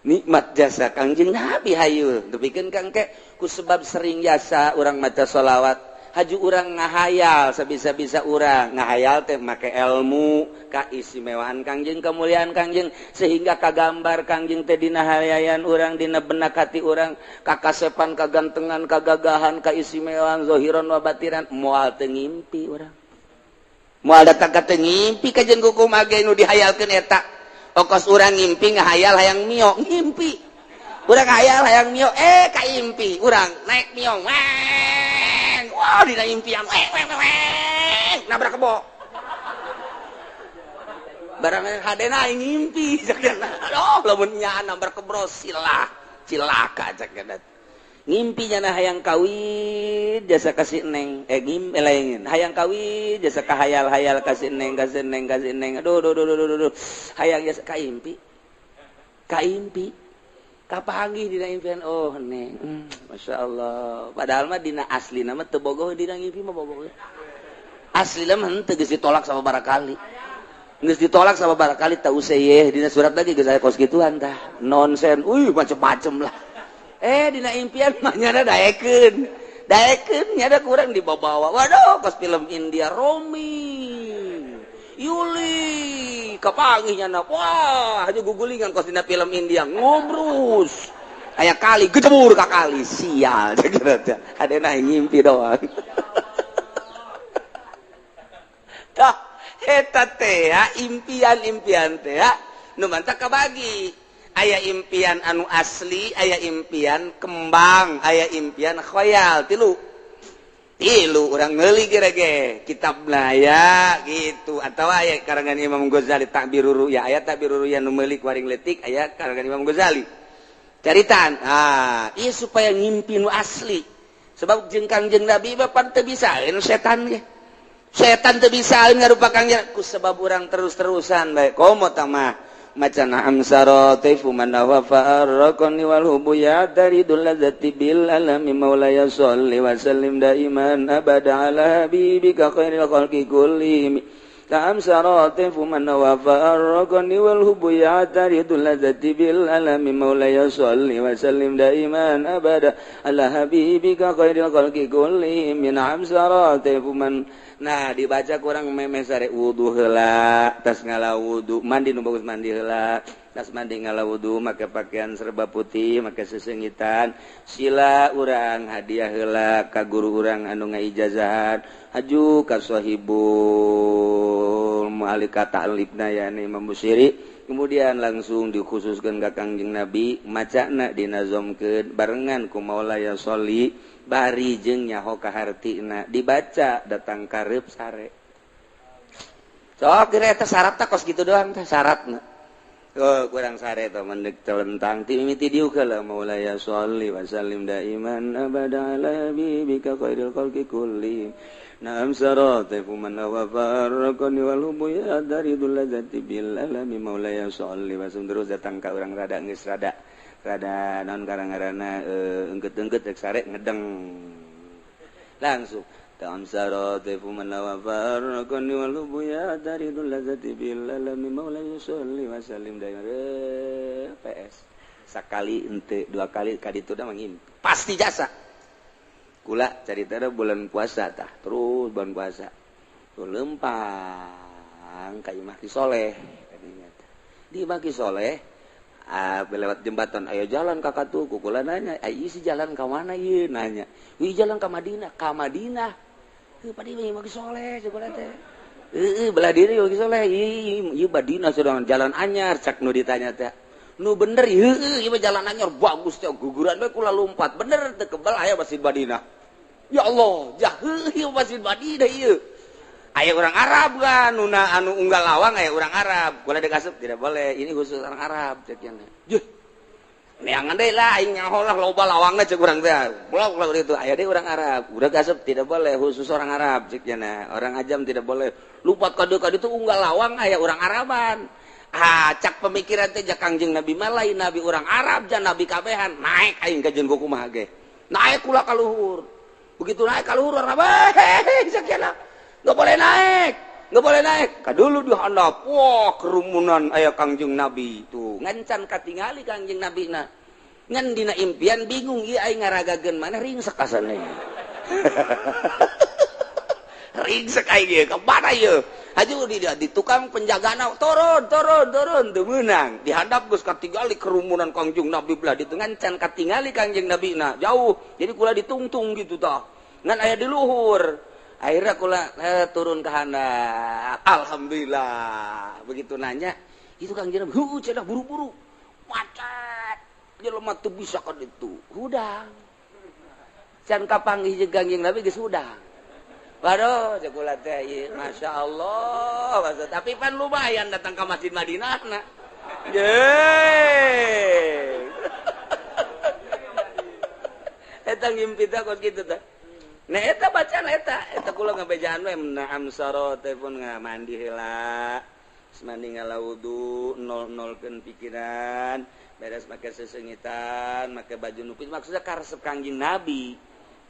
nikmat jasa Kangjeng Nabi hayu tepikeun Kang ke ku sebab sering jasa urang maca sholawat haju urang ngahayal sabisa-bisa urang ngahayal teh make ilmu kaistimewaan Kangjeng kemuliaan Kangjeng sehingga kagambar Kangjeng teh dina hayayan urang dina benak hati urang kakasepan kagantengan kagagahan kaistimewaan zahiran wa batiran moal teu ngimpi urang moal datang ka teu ngimpi kajen kumaha ge nu dihayalkeun eta okos urang ngimpi ngahayal hayang mio ngimpi urang ngahayal hayang mio kaimpi urang naik mio wah dina impian nabrak kebo barang hadena ngimpi sakana aduh lamun nya nabrak kebros cilaka sakana ngimpi nya hayang kawin jasa kasih neng lain hayang kawin jasa kahayal-hayal kasih neng aduh hayang jasa kaimpi kapanggih dina impian oh neng Masya Allah padahal mah dina asli nama teu bogoh dina ngimpi mah bogoh asli mah henteu geus ditolak sama barakali geus ditolak sama barakali teu useuh dina surat lagi geus aya kos gituan tah nonsen macem-macem lah dina impian mah nyana daekeun nyada kurang dibawa waduh kos film India Romi Yuli kapanggih nyana wah aja gugulingan kos dina film India ngobrus aya kali gejebur ka kali sial adena ngimpi doang tah eta teh ya impian teh ya nu mantap kabagi aya impian anu asli aya impian kembang aya impian khayal tilu urang ngeuli ge kitabna ya gitu atau aya karangan Imam Ghazali Ta'birur Ru'ya aya Ta'birur Ru'ya nu meuli waring letik aya karangan Imam Ghazali caritaan ieu supaya ngimpi nu asli sebab jeung Kangjeng Nabi bapan teu bisa anu setan ge setan teu bisa ngarupakan ku sebab urang terus-terusan bae komo tamah macan amsarati fuman wa farqani wal hubya taridul ladzati bil alami maulaya sholli wa sallim daiman abada ala habibika khairil khalqi kullihim amsarati fuman wa farqani wal hubya taridul ladzati bil alami maulaya sholli wa sallim daiman abada ala habibika khairil khalqi kullihim min amsarati fuman. Nah dibaca kurang meme sare wudu heula tas ngala wudu mandi nu bagus mandi heula tas mandi ngala wudu make pakaian serba putih make sesengitan sila urang hadiah heula ka guru urang anu ngaijazahan haju ka sahibul mu'alika ta'libna yani Imam Busiri kemudian langsung dikhususkeun ka Kangjeng Nabi macana dinazomkeun barengan ku Maulaya Sholli bari jeung nyaho kahartina dibaca datang kareup sare sok kira eta syaratna kos kitu doang teh syaratna kurang sare teh mendek telentang ti mimiti dieu heula maulaya sholli wa sallim daiman abada ala habibika khairil khalqi kullihim na'am sarate fuman wa farqani wal hubuya daridul ladzati bil alami maulaya sholli wa sallim terus datang ka urang rada geus rada non karang-karana engket-engket rek sare ngedeng langsung ta'am sarate fuman wa farqani wal hubuya daridul ladzati bil alami maulaya sholli wa sallim daiman PS sakali henteu dua kali ka ditu da mangim pasti jasa kula carita da bulan puasa tah terus bulan puasa tuh lempang ka Imah Ki Soleh kadinya di Imah Ki Soleh lewat jembatan ayo jalan kakak tuh kukula nanya ayo si jalan ke mana ieu nanya wi jalan ke Madinah padi Imah Ki Soleh coba teh belah diri Imah Ki Soleh ieu Madinah sedang jalan anyar cak nu ditanya teh nu bener ieu jalan anyar bagus teh guguran we kula lompat bener teu kebal aya Masjid Madinah ya Allah jah ieu Masjid Madinah ieu aya orang Arab kan anu unggal lawang aya orang Arab boleh dikasep tidak boleh ini khusus orang Arab cek nya jeuh neangan deui lah aing nyaho lah loba lawangna cek urang teh pulau itu aya deui orang Arab udah kasep tidak boleh khusus orang Arab cek nya orang ajam tidak boleh lupat ka ditu unggal lawang aya orang Araban cak pemikiran teh jak Kangjeng Nabi malai nabi orang Arab jan nabi kabehan naik aing ka jeung kumaha ge naik kula ka luhur begitu naik ka luhur urang cek nya nggak boleh naik kadulu dihandap wah kerumunan aya Kangjeng Nabi tuh ngancan katingali Kangjeng Nabi na ngan dina impian bingung ieu aing ngaragageun mana ringsek asana ringsek aing ieu ka mana ieu aju di tukang penjagana turun teu meunang dihandap geus katingali kerumunan Kangjeng Nabi belah ditu ngancan katingali Kangjeng Nabi na jauh jadi kula ditungtung gitu tah ngan aya di luhur akhirnya kula turun ke handap alhamdulillah begitu nanya itu Kang Jenab cenah buru-buru macet jelema teu bisa ka ditu hudang can kapanggih jeung Kangjeng Nabi geus hudang waduh cek kula teh masyaallah maksud tapi pan lumayan datang ka Masjid Madinahna yeay eta ngimpi teh kos kitu teh nah eta bacaan eta kula ngabejaan we naam sarate pun ngamandi heula mandi ngala wudu nol-nolkeun pikiran beres make sesengitan make baju nupis maksudnya karesep Kangjeng Nabi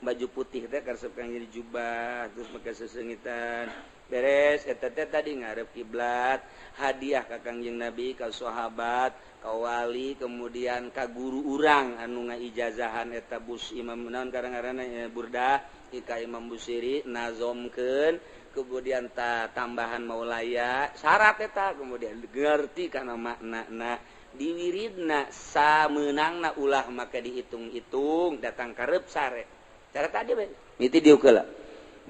baju putih teh karesep Kangjeng jubah terus make sesengitan beres eta teh tadi ngarep kiblat hadiah ka Kangjeng Nabi ka sahabat ka wali kemudian ka guru urang anu ngaijazahan eta bus imam naon karang-karana Burdah ka Imam Busiri nazomkeun kemudian tambahan maulaya syarat eta kemudian ngerti kana maknana diwiridna sameunangna ulah maka dihitung-hitung datang kareup sare cara tadi we miti dieu keula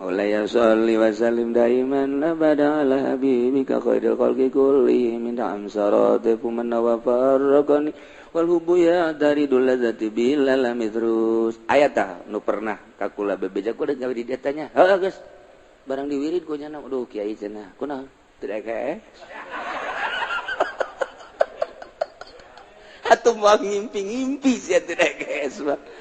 maulaya sholli wa sallim daiman abada ala habibika khairil khalqi kullihim min amsarati fuman wa farqani wal hubuya daridul ladzati bil alami terus ayat nu pernah kakula bebeja ku da di datanya heuh geus barang diwirid ku nya aduh kiai cenah kunaon teu dake atuh mah ngimpi-ngimpi sia teu dake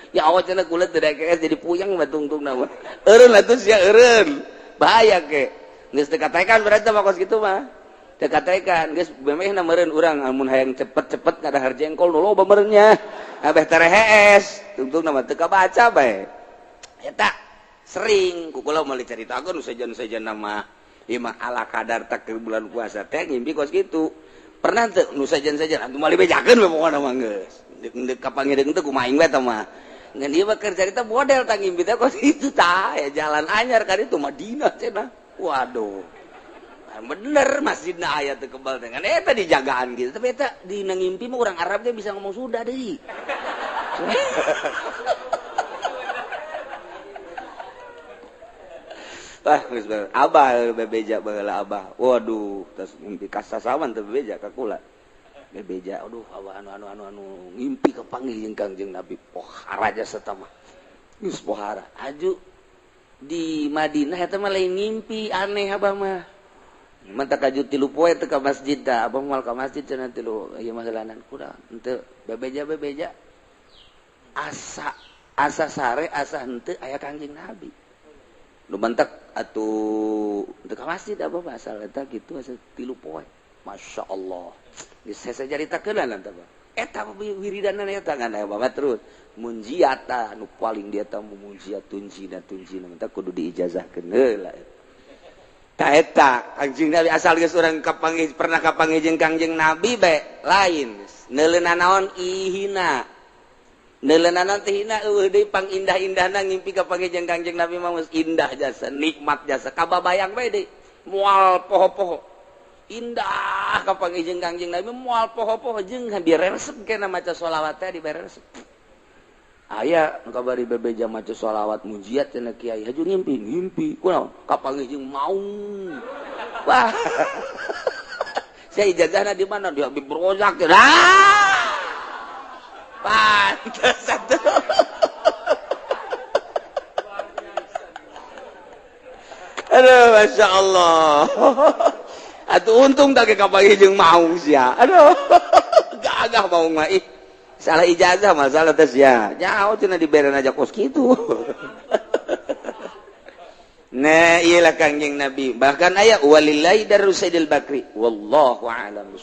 ya awas cenah kula teu dake jadi puyang mah tungtungna mah eureun atuh sia eureun bahaya ke geus teu katekan berarti mah kos kitu mah teu katekan geus bemehna meureun urang amun hayang cepet-cepet ngadahar jengkol nu loba meureunnya abeh terehes tungtungna mah teu kabaca bae eta sering kukula meuli caritakeun nu sajan-sajan mah ieu mah ala kadar takdir bulan puasa teh ngimpi kos kitu pernah teu nu sajan-sajan antum meuli bejakeun we pokona mah geus deuk kapangideung teh kumaha aing we tah mah ngan ieu mah keur carita model tah ngimpi teh kos kitu tah ya jalan anyar ka ditu Madinah cenah waduh bener masjidna aya teu kebal teh kan eta dijagaan gitu tapi eta dina ngimpi mah urang Arab teh bisa ngomong Sunda deui abah bebeja baheula abah waduh tas ngimpi kasasawan teh bebeja ka kula bebeja aduh abah anu ngimpi kepanggih jeung Kangjeng Nabi pohara jasa tah mah geus pohara aju di Madinah eta mah lain ngimpi aneh abah mah mantap kaju 3 poe teu ka masjid da abah moal ka masjid cenah 3 ieu mah heulanan kurang henteu bebeja asa sare asa henteu aya Kangjeng Nabi nu mantak atuh teu ka masjid abah asal eta kitu asa 3 poe masyaallah geus saya caritakeun lah tah eta wiridanna eta kan abah terus munjiata nu paling dia tah munjiat tunjina mah kudu diijazahkeun heula ta eta Kangjeng Nabi asal geus urang kapanggih pernah kapanggih jeung Kangjeng Nabi bae lain neuleunan naon ihina neuleunan teh hina eueuh deui pangindah-indahna ngimpi kapanggih jeung Kangjeng Nabi mah geus indah jasa nikmat jasa kababayang bae deui moal poho-poho indah kapanggih jeung Kangjeng Nabi moal poho-poho jeung diresep keneh maca sholawat teh diberesep aya nu kabari bebeja maca sholawat mujiat cenah kiai haju ngimpi kunaon kapanggih jeung maung wah saya ijazahna di mana di Habib Rozak pantes satu aduh masya Allah atuh untung tak kapanggih jeung maung sia aduh gagah maung mah ih salah ijazah masalah tes ya nyaho cenah diberen aja kos kitu nah iyalah Kangjeng Nabi bahkan aya walillahi darus Saidil Bakri wallahu a'lam.